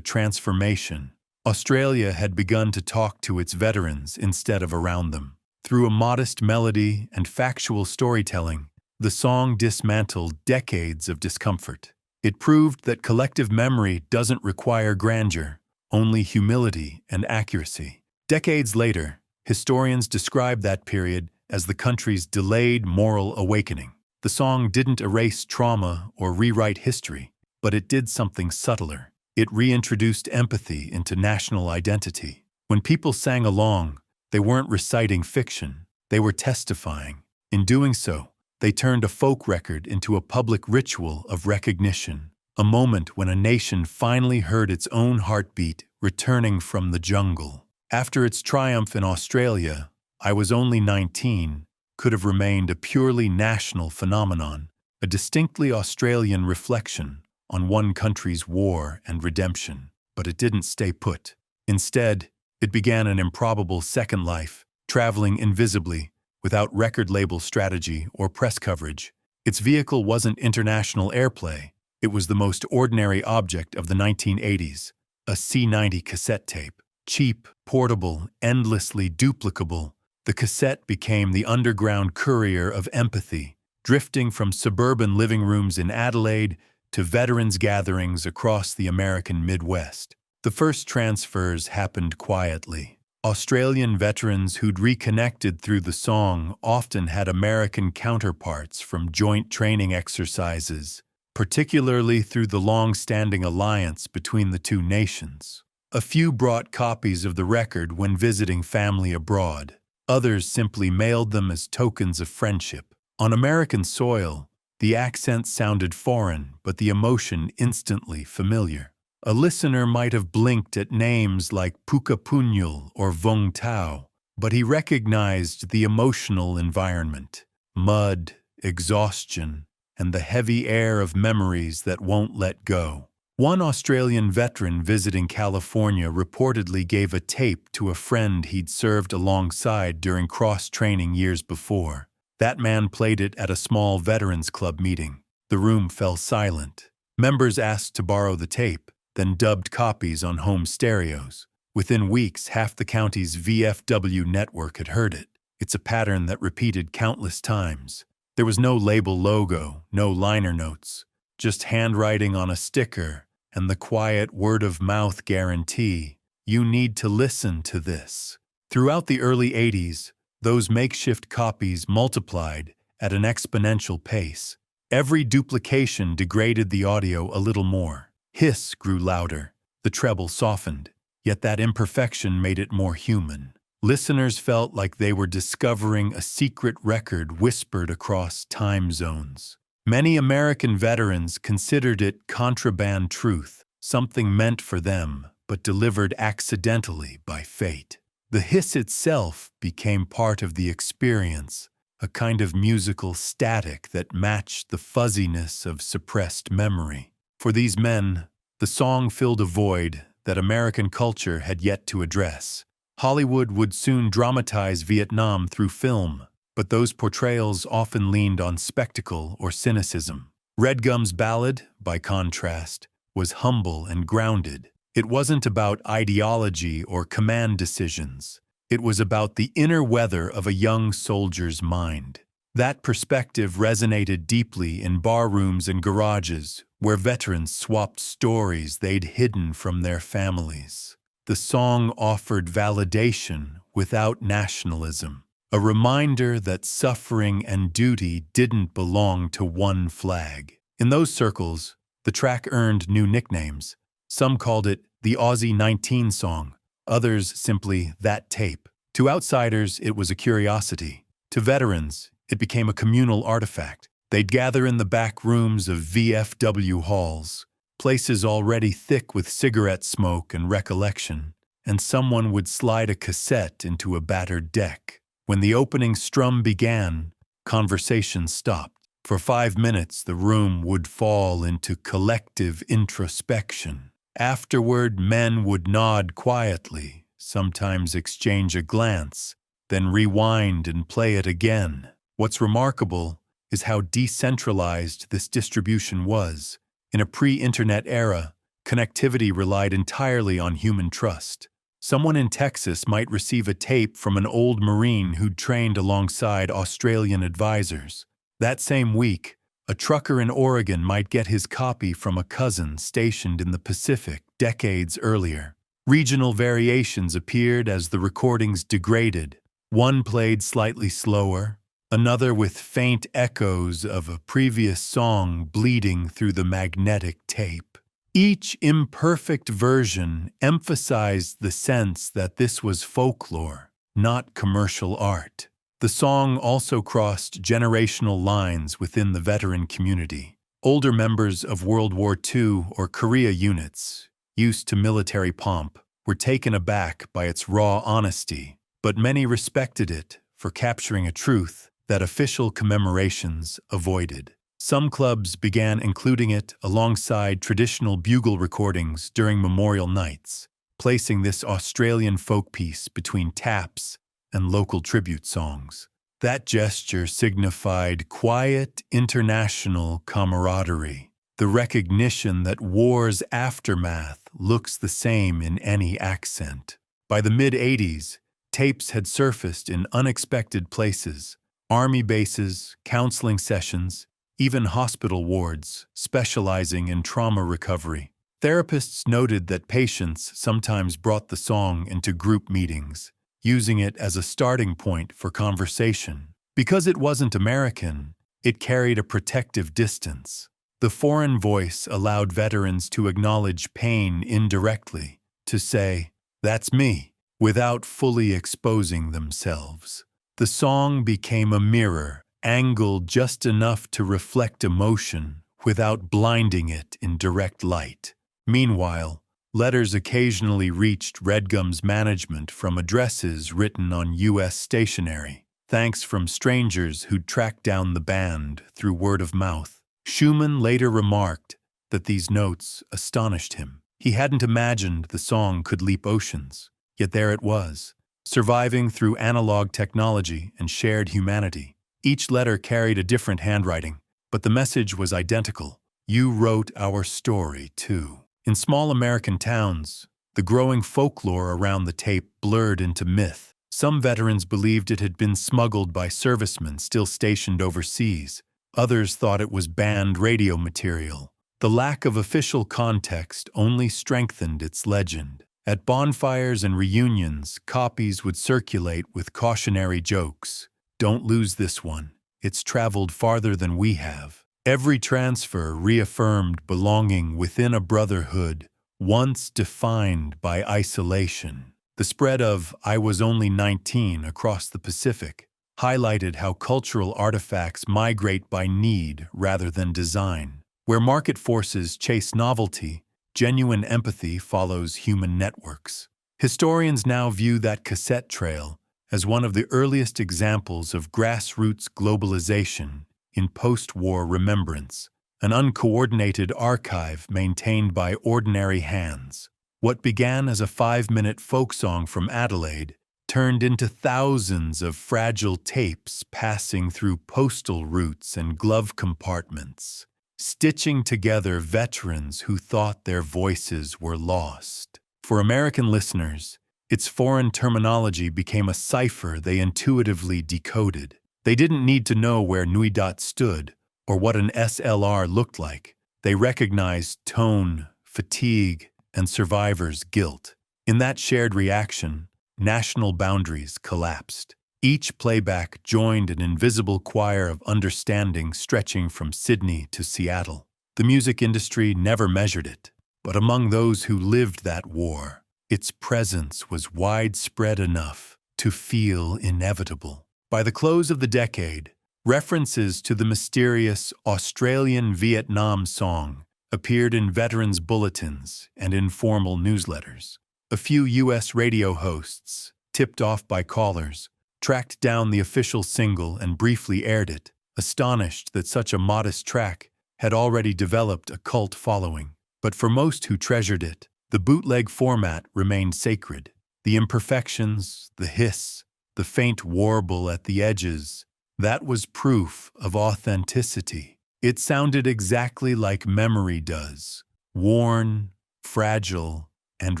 transformation. Australia had begun to talk to its veterans instead of around them. Through a modest melody and factual storytelling, the song dismantled decades of discomfort. It proved that collective memory doesn't require grandeur, only humility and accuracy. Decades later, historians describe that period as the country's delayed moral awakening. The song didn't erase trauma or rewrite history, but it did something subtler. It reintroduced empathy into national identity. When people sang along, they weren't reciting fiction, they were testifying. In doing so, they turned a folk record into a public ritual of recognition, a moment when a nation finally heard its own heartbeat returning from the jungle. After its triumph in Australia, I Was Only 19 could have remained a purely national phenomenon, a distinctly Australian reflection on one country's war and redemption. But it didn't stay put. Instead, it began an improbable second life, traveling invisibly, without record label strategy or press coverage. Its vehicle wasn't international airplay, it was the most ordinary object of the 1980s, a C90 cassette tape. Cheap, portable, endlessly duplicable, the cassette became the underground courier of empathy, drifting from suburban living rooms in Adelaide to veterans' gatherings across the American Midwest. The first transfers happened quietly. Australian veterans who'd reconnected through the song often had American counterparts from joint training exercises, particularly through the long-standing alliance between the two nations. A few brought copies of the record when visiting family abroad. Others simply mailed them as tokens of friendship. On American soil, the accent sounded foreign, but the emotion instantly familiar. A listener might have blinked at names like Pukapunyal or Vung Tau, but he recognized the emotional environment: mud, exhaustion, and the heavy air of memories that won't let go. One Australian veteran visiting California reportedly gave a tape to a friend he'd served alongside during cross-training years before. That man played it at a small veterans club meeting. The room fell silent. Members asked to borrow the tape, then dubbed copies on home stereos. Within weeks, half the county's VFW network had heard it. It's a pattern that repeated countless times. There was no label logo, no liner notes, just handwriting on a sticker and the quiet word-of-mouth guarantee: you need to listen to this. Throughout the early 80s, those makeshift copies multiplied at an exponential pace. Every duplication degraded the audio a little more. Hiss grew louder, the treble softened, yet that imperfection made it more human. Listeners felt like they were discovering a secret record whispered across time zones. Many American veterans considered it contraband truth, something meant for them but delivered accidentally by fate. The hiss itself became part of the experience, a kind of musical static that matched the fuzziness of suppressed memory. For these men, the song filled a void that American culture had yet to address. Hollywood would soon dramatize Vietnam through film, but those portrayals often leaned on spectacle or cynicism. Redgum's ballad, by contrast, was humble and grounded. It wasn't about ideology or command decisions. It was about the inner weather of a young soldier's mind. That perspective resonated deeply in barrooms and garages, where veterans swapped stories they'd hidden from their families. The song offered validation without nationalism, a reminder that suffering and duty didn't belong to one flag. In those circles, the track earned new nicknames. Some called it the Aussie 19 song, others simply that tape. To outsiders, it was a curiosity. To veterans, it became a communal artifact. They'd gather in the back rooms of VFW halls, places already thick with cigarette smoke and recollection, and someone would slide a cassette into a battered deck. When the opening strum began, conversation stopped. For 5 minutes, the room would fall into collective introspection. Afterward, men would nod quietly, sometimes exchange a glance, then rewind and play it again. What's remarkable is how decentralized this distribution was. In a pre-internet era, connectivity relied entirely on human trust. Someone in Texas might receive a tape from an old Marine who'd trained alongside Australian advisors. That same week, a trucker in Oregon might get his copy from a cousin stationed in the Pacific decades earlier. Regional variations appeared as the recordings degraded. One played slightly slower, another with faint echoes of a previous song bleeding through the magnetic tape. Each imperfect version emphasized the sense that this was folklore, not commercial art. The song also crossed generational lines within the veteran community. Older members of World War II or Korea units, used to military pomp, were taken aback by its raw honesty, but many respected it for capturing a truth that official commemorations avoided. Some clubs began including it alongside traditional bugle recordings during memorial nights, placing this Australian folk piece between taps and local tribute songs. That gesture signified quiet international camaraderie, the recognition that war's aftermath looks the same in any accent. By the mid-'80s, tapes had surfaced in unexpected places: army bases, counseling sessions, even hospital wards specializing in trauma recovery. Therapists noted that patients sometimes brought the song into group meetings, using it as a starting point for conversation. Because it wasn't American, it carried a protective distance. The foreign voice allowed veterans to acknowledge pain indirectly, to say, "That's me," without fully exposing themselves. The song became a mirror, angled just enough to reflect emotion without blinding it in direct light. Meanwhile, letters occasionally reached Redgum's management from addresses written on U.S. stationery, thanks from strangers who'd tracked down the band through word of mouth. Schumann later remarked that these notes astonished him. He hadn't imagined the song could leap oceans, yet there it was, surviving through analog technology and shared humanity. Each letter carried a different handwriting, but the message was identical. You wrote our story, too. In small American towns, the growing folklore around the tape blurred into myth. Some veterans believed it had been smuggled by servicemen still stationed overseas. Others thought it was banned radio material. The lack of official context only strengthened its legend. At bonfires and reunions, copies would circulate with cautionary jokes. "Don't lose this one. It's traveled farther than we have." Every transfer reaffirmed belonging within a brotherhood once defined by isolation. The spread of "I was only 19" across the Pacific highlighted how cultural artifacts migrate by need rather than design. Where market forces chase novelty, genuine empathy follows human networks. Historians now view that cassette trail as one of the earliest examples of grassroots globalization in post-war remembrance, an uncoordinated archive maintained by ordinary hands. What began as a 5-minute folk song from Adelaide turned into thousands of fragile tapes passing through postal routes and glove compartments, stitching together veterans who thought their voices were lost. For American listeners, its foreign terminology became a cipher they intuitively decoded. They didn't need to know where Nui Dot stood or what an SLR looked like. They recognized tone, fatigue, and survivor's guilt. In that shared reaction, national boundaries collapsed. Each playback joined an invisible choir of understanding stretching from Sydney to Seattle. The music industry never measured it, but among those who lived that war, its presence was widespread enough to feel inevitable. By the close of the decade, references to the mysterious Australian-Vietnam song appeared in veterans' bulletins and informal newsletters. A few U.S. radio hosts, tipped off by callers, tracked down the official single and briefly aired it, astonished that such a modest track had already developed a cult following. But for most who treasured it, the bootleg format remained sacred. The imperfections, the hiss, the faint warble at the edges, that was proof of authenticity. It sounded exactly like memory does, worn, fragile, and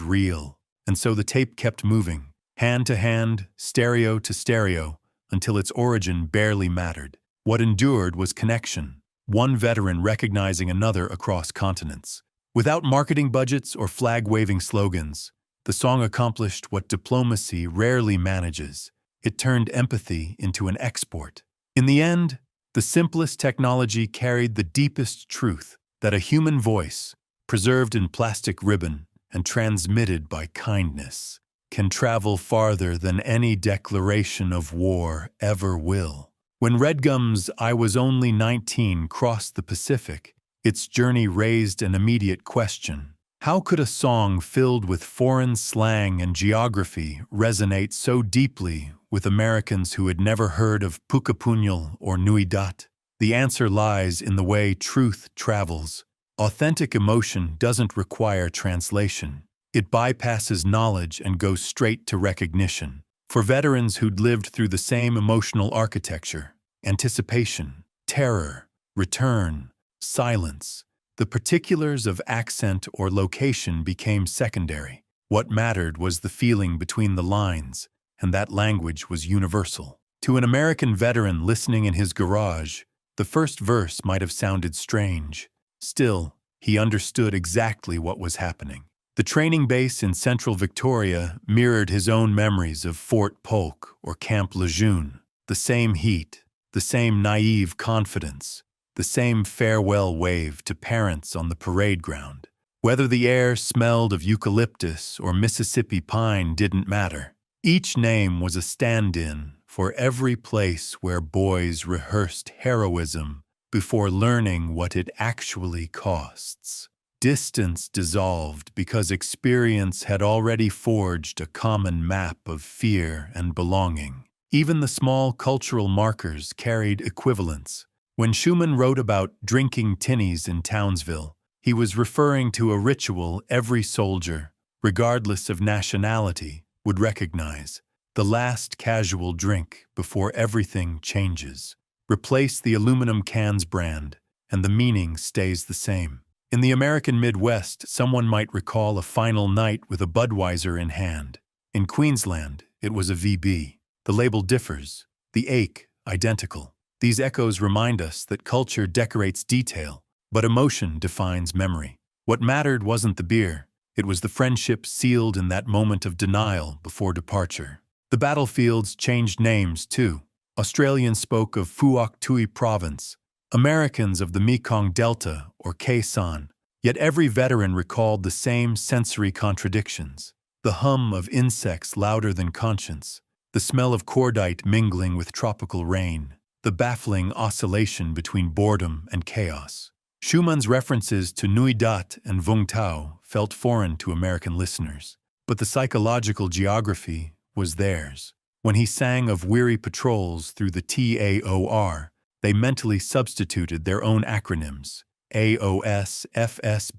real. And so the tape kept moving, hand to hand, stereo to stereo, until its origin barely mattered. What endured was connection, one veteran recognizing another across continents. Without marketing budgets or flag-waving slogans, the song accomplished what diplomacy rarely manages. It turned empathy into an export. In the end, the simplest technology carried the deepest truth that a human voice, preserved in plastic ribbon and transmitted by kindness, can travel farther than any declaration of war ever will. When Redgum's "I Was Only 19" crossed the Pacific, its journey raised an immediate question. How could a song filled with foreign slang and geography resonate so deeply with Americans who had never heard of Pukapunyal or Nui Dat? The answer lies in the way truth travels. Authentic emotion doesn't require translation. It bypasses knowledge and goes straight to recognition. For veterans who'd lived through the same emotional architecture, anticipation, terror, return, silence, the particulars of accent or location became secondary. What mattered was the feeling between the lines, and that language was universal. To an American veteran listening in his garage, the first verse might have sounded strange. Still, he understood exactly what was happening. The training base in central Victoria mirrored his own memories of Fort Polk or Camp Lejeune. The same heat, the same naive confidence, the same farewell wave to parents on the parade ground. Whether the air smelled of eucalyptus or Mississippi pine didn't matter. Each name was a stand-in for every place where boys rehearsed heroism before learning what it actually costs. Distance dissolved because experience had already forged a common map of fear and belonging. Even the small cultural markers carried equivalence. When Schumann wrote about drinking tinnies in Townsville, he was referring to a ritual every soldier, regardless of nationality, would recognize: the last casual drink before everything changes. Replace the aluminum cans brand, and the meaning stays the same. In the American Midwest, someone might recall a final night with a Budweiser in hand. In Queensland, it was a VB. The label differs, the ache identical. These echoes remind us that culture decorates detail, but emotion defines memory. What mattered wasn't the beer, it was the friendship sealed in that moment of denial before departure. The battlefields changed names, too. Australians spoke of Phuoc Tui Province, Americans of the Mekong Delta or Khe Sanh. Yet every veteran recalled the same sensory contradictions: the hum of insects louder than conscience, the smell of cordite mingling with tropical rain, the baffling oscillation between boredom and chaos. Schumann's references to Nui Dat and Vung Tau felt foreign to American listeners, but the psychological geography was theirs. When he sang of weary patrols through the TAOR, they mentally substituted their own acronyms: AOS, FS,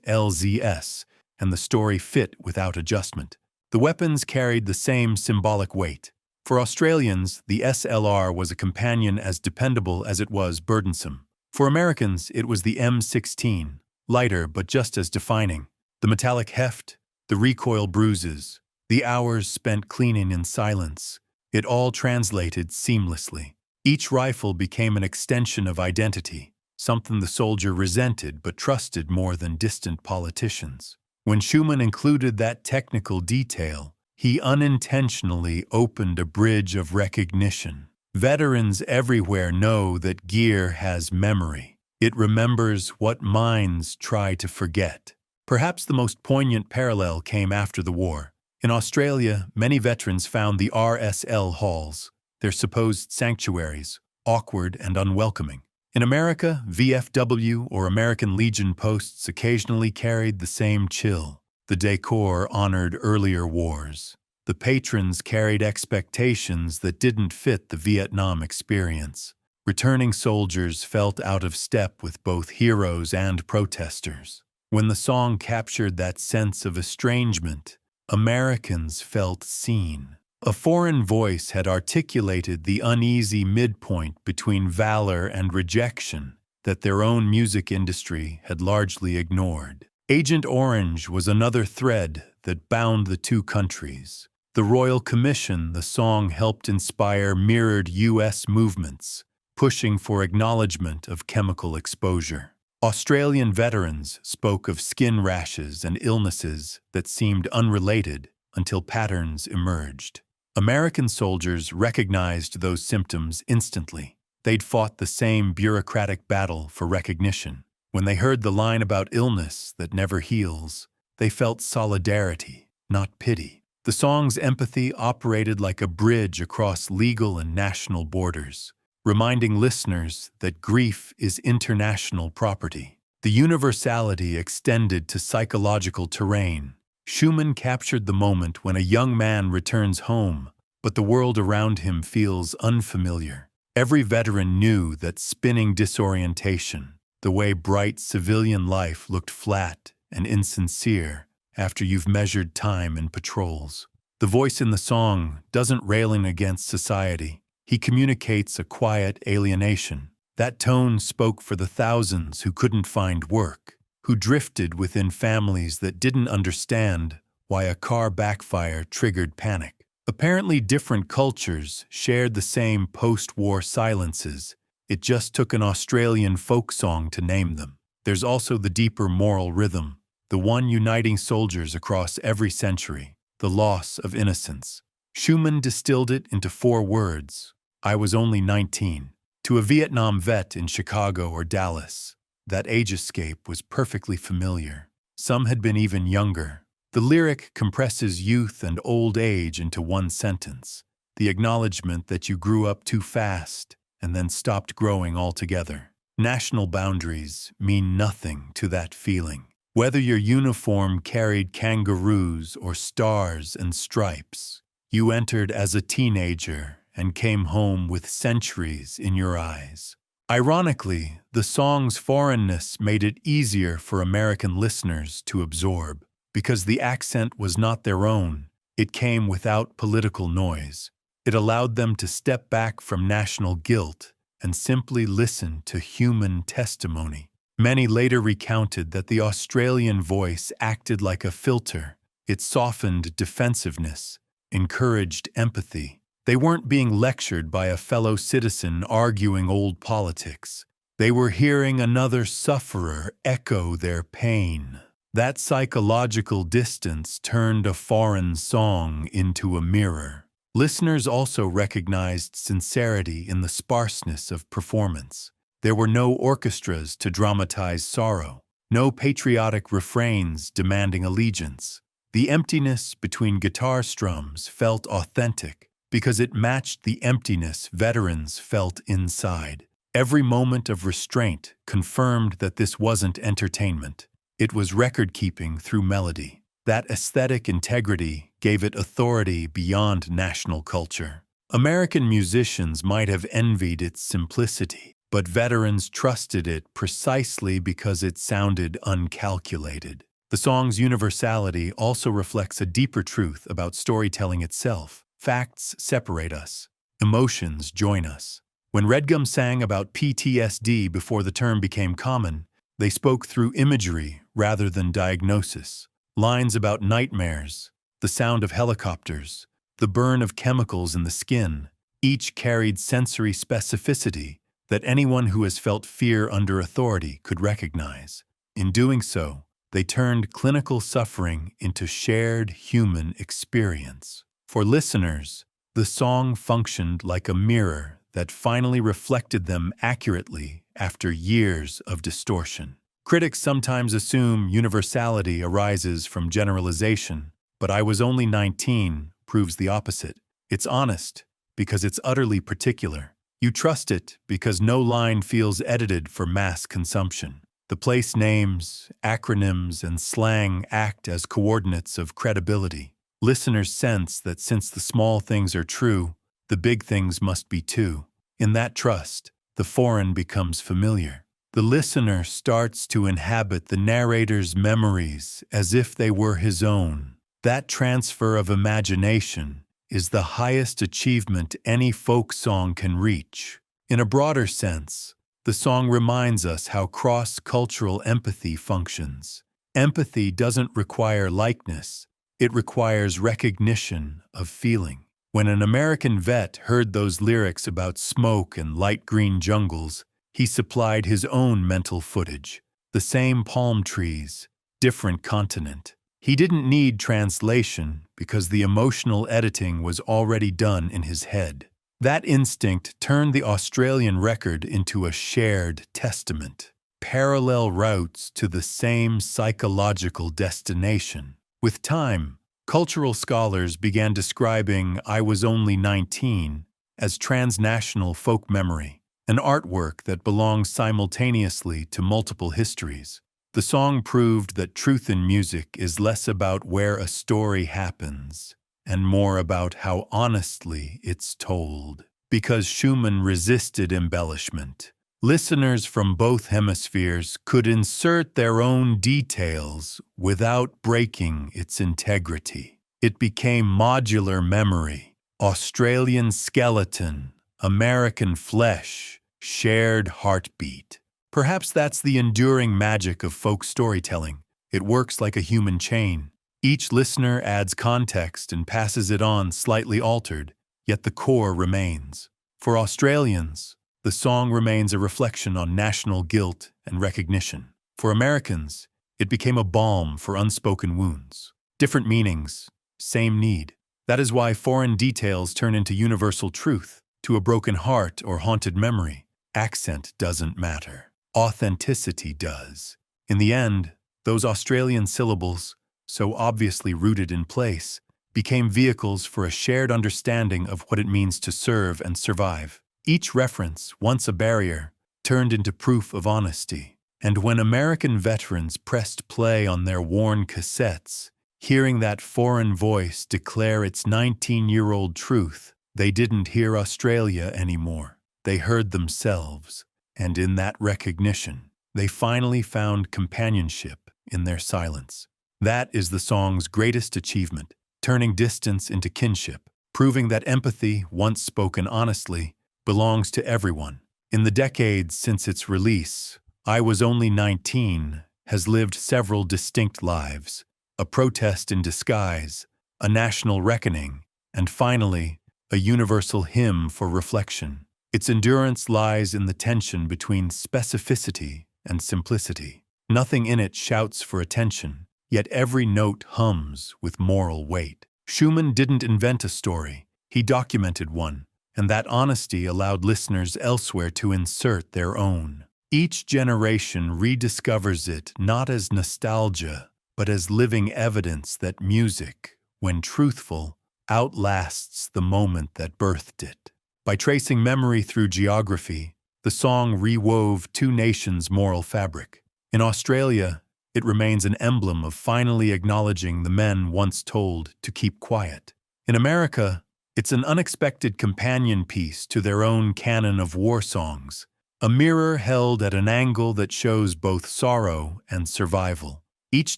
LZS, and the story fit without adjustment. The weapons carried the same symbolic weight. For Australians, the SLR was a companion as dependable as it was burdensome. For Americans, it was the M16, lighter but just as defining. The metallic heft, the recoil bruises, the hours spent cleaning in silence, it all translated seamlessly. Each rifle became an extension of identity, something the soldier resented but trusted more than distant politicians. When Schumann included that technical detail, he unintentionally opened a bridge of recognition. Veterans everywhere know that gear has memory. It remembers what minds try to forget. Perhaps the most poignant parallel came after the war. In Australia, many veterans found the RSL halls, their supposed sanctuaries, awkward and unwelcoming. In America, VFW or American Legion posts occasionally carried the same chill. The decor honored earlier wars. The patrons carried expectations that didn't fit the Vietnam experience. Returning soldiers felt out of step with both heroes and protesters. When the song captured that sense of estrangement, Americans felt seen. A foreign voice had articulated the uneasy midpoint between valor and rejection that their own music industry had largely ignored. Agent Orange was another thread that bound the two countries. The Royal Commission the song helped inspire mirrored U.S. movements, pushing for acknowledgement of chemical exposure. Australian veterans spoke of skin rashes and illnesses that seemed unrelated until patterns emerged. American soldiers recognized those symptoms instantly. They'd fought the same bureaucratic battle for recognition. When they heard the line about illness that never heals, they felt solidarity, not pity. The song's empathy operated like a bridge across legal and national borders, reminding listeners that grief is international property. The universality extended to psychological terrain. Schumann captured the moment when a young man returns home, but the world around him feels unfamiliar. Every veteran knew that spinning disorientation, the way bright civilian life looked flat and insincere after you've measured time in patrols. The voice in the song doesn't railing against society. He communicates a quiet alienation. That tone spoke for the thousands who couldn't find work, who drifted within families that didn't understand why a car backfire triggered panic. Apparently different cultures shared the same post-war silences. It just took an Australian folk song to name them. There's also the deeper moral rhythm, the one uniting soldiers across every century, the loss of innocence. Schumann distilled it into 4 words. I was only 19. To a Vietnam vet in Chicago or Dallas, that age escape was perfectly familiar. Some had been even younger. The lyric compresses youth and old age into one sentence, the acknowledgement that you grew up too fast and then stopped growing altogether. National boundaries mean nothing to that feeling. Whether your uniform carried kangaroos or stars and stripes, you entered as a teenager and came home with centuries in your eyes. Ironically, the song's foreignness made it easier for American listeners to absorb. Because the accent was not their own, it came without political noise. It allowed them to step back from national guilt and simply listen to human testimony. Many later recounted that the Australian voice acted like a filter. It softened defensiveness, encouraged empathy. They weren't being lectured by a fellow citizen arguing old politics. They were hearing another sufferer echo their pain. That psychological distance turned a foreign song into a mirror. Listeners also recognized sincerity in the sparseness of performance. There were no orchestras to dramatize sorrow, no patriotic refrains demanding allegiance. The emptiness between guitar strums felt authentic because it matched the emptiness veterans felt inside. Every moment of restraint confirmed that this wasn't entertainment. It was record-keeping through melody. That aesthetic integrity gave it authority beyond national culture. American musicians might have envied its simplicity, but veterans trusted it precisely because it sounded uncalculated. The song's universality also reflects a deeper truth about storytelling itself. Facts separate us. Emotions join us. When Redgum sang about PTSD before the term became common, they spoke through imagery rather than diagnosis. Lines about nightmares, the sound of helicopters, the burn of chemicals in the skin, each carried sensory specificity that anyone who has felt fear under authority could recognize. In doing so, they turned clinical suffering into shared human experience. For listeners, the song functioned like a mirror that finally reflected them accurately after years of distortion. Critics sometimes assume universality arises from generalization, but I was only 19 proves the opposite. It's honest because it's utterly particular. You trust it because no line feels edited for mass consumption. The place names, acronyms, and slang act as coordinates of credibility. Listeners sense that since the small things are true, the big things must be too. In that trust, the foreign becomes familiar. The listener starts to inhabit the narrator's memories as if they were his own. That transfer of imagination is the highest achievement any folk song can reach. In a broader sense, the song reminds us how cross-cultural empathy functions. Empathy doesn't require likeness, it requires recognition of feeling. When an American vet heard those lyrics about smoke and light green jungles, he supplied his own mental footage. The same palm trees, different continent. He didn't need translation because the emotional editing was already done in his head. That instinct turned the Australian record into a shared testament. Parallel routes to the same psychological destination. With time, cultural scholars began describing I Was Only 19 as transnational folk memory, an artwork that belongs simultaneously to multiple histories. The song proved that truth in music is less about where a story happens and more about how honestly it's told. Because Schumann resisted embellishment, listeners from both hemispheres could insert their own details without breaking its integrity. It became modular memory, Australian skeleton, American flesh, shared heartbeat. Perhaps that's the enduring magic of folk storytelling. It works like a human chain. Each listener adds context and passes it on slightly altered, yet the core remains. For Australians, the song remains a reflection on national guilt and recognition. For Americans, it became a balm for unspoken wounds. Different meanings, same need. That is why foreign details turn into universal truth. To a broken heart or haunted memory, accent doesn't matter. Authenticity does. In the end, those Australian syllables, so obviously rooted in place, became vehicles for a shared understanding of what it means to serve and survive. Each reference, once a barrier, turned into proof of honesty. And when American veterans pressed play on their worn cassettes, hearing that foreign voice declare its 19-year-old truth, they didn't hear Australia anymore. They heard themselves. And in that recognition, they finally found companionship in their silence. That is the song's greatest achievement, turning distance into kinship, proving that empathy, once spoken honestly, belongs to everyone. In the decades since its release, I Was Only 19 has lived several distinct lives, a protest in disguise, a national reckoning, and finally, a universal hymn for reflection. Its endurance lies in the tension between specificity and simplicity. Nothing in it shouts for attention, yet every note hums with moral weight. Schumann didn't invent a story, he documented one, and that honesty allowed listeners elsewhere to insert their own. Each generation rediscovers it not as nostalgia, but as living evidence that music, when truthful, outlasts the moment that birthed it. By tracing memory through geography, the song rewove two nations' moral fabric. In Australia, it remains an emblem of finally acknowledging the men once told to keep quiet. In America, it's an unexpected companion piece to their own canon of war songs, a mirror held at an angle that shows both sorrow and survival. Each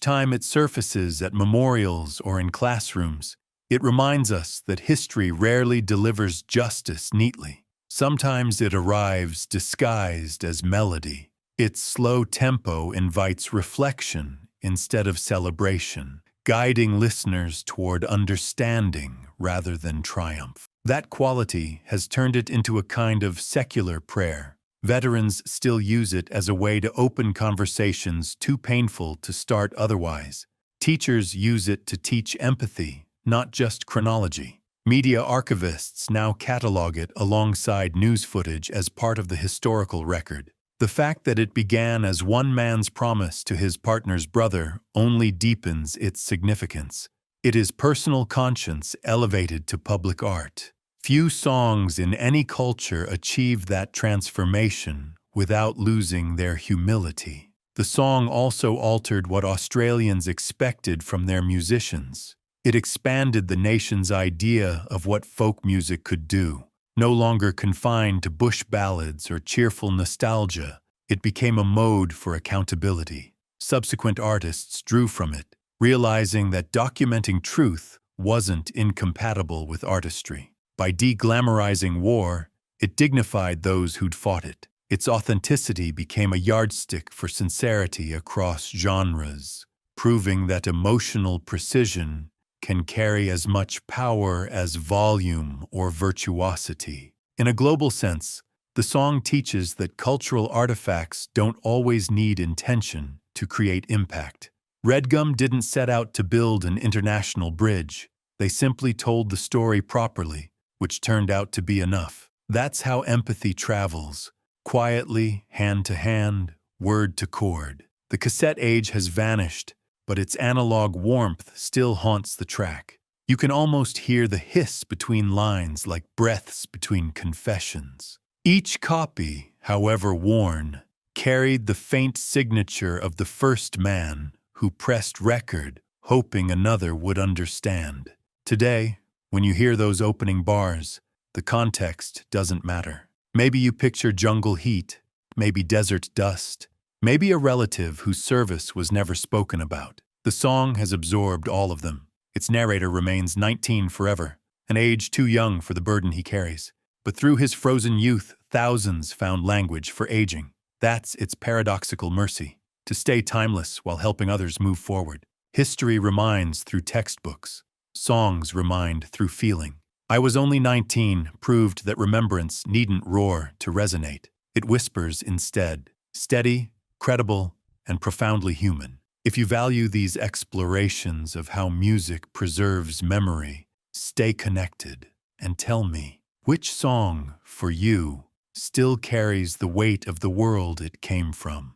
time it surfaces at memorials or in classrooms, it reminds us that history rarely delivers justice neatly. Sometimes it arrives disguised as melody. Its slow tempo invites reflection instead of celebration, guiding listeners toward understanding rather than triumph. That quality has turned it into a kind of secular prayer. Veterans still use it as a way to open conversations too painful to start otherwise. Teachers use it to teach empathy, not just chronology. Media archivists now catalog it alongside news footage as part of the historical record. The fact that it began as one man's promise to his partner's brother only deepens its significance. It is personal conscience elevated to public art. Few songs in any culture achieve that transformation without losing their humility. The song also altered what Australians expected from their musicians. It expanded the nation's idea of what folk music could do. No longer confined to bush ballads or cheerful nostalgia, it became a mode for accountability. Subsequent artists drew from it, realizing that documenting truth wasn't incompatible with artistry. By de-glamorizing war, it dignified those who'd fought it. Its authenticity became a yardstick for sincerity across genres, proving that emotional precision can carry as much power as volume or virtuosity. In a global sense, the song teaches that cultural artifacts don't always need intention to create impact. Redgum didn't set out to build an international bridge. They simply told the story properly, which turned out to be enough. That's how empathy travels, quietly, hand to hand, word to chord. The cassette age has vanished, but its analog warmth still haunts the track. You can almost hear the hiss between lines like breaths between confessions. Each copy, however worn, carried the faint signature of the first man who pressed record, hoping another would understand. Today, when you hear those opening bars, the context doesn't matter. Maybe you picture jungle heat, maybe desert dust, maybe a relative whose service was never spoken about. The song has absorbed all of them. Its narrator remains 19 forever, an age too young for the burden he carries. But through his frozen youth, thousands found language for aging. That's its paradoxical mercy, to stay timeless while helping others move forward. History reminds through textbooks. Songs remind through feeling. I Was Only 19 proved that remembrance needn't roar to resonate. It whispers instead, steady, credible, and profoundly human. If you value these explorations of how music preserves memory, stay connected and tell me, which song, for you, still carries the weight of the world it came from?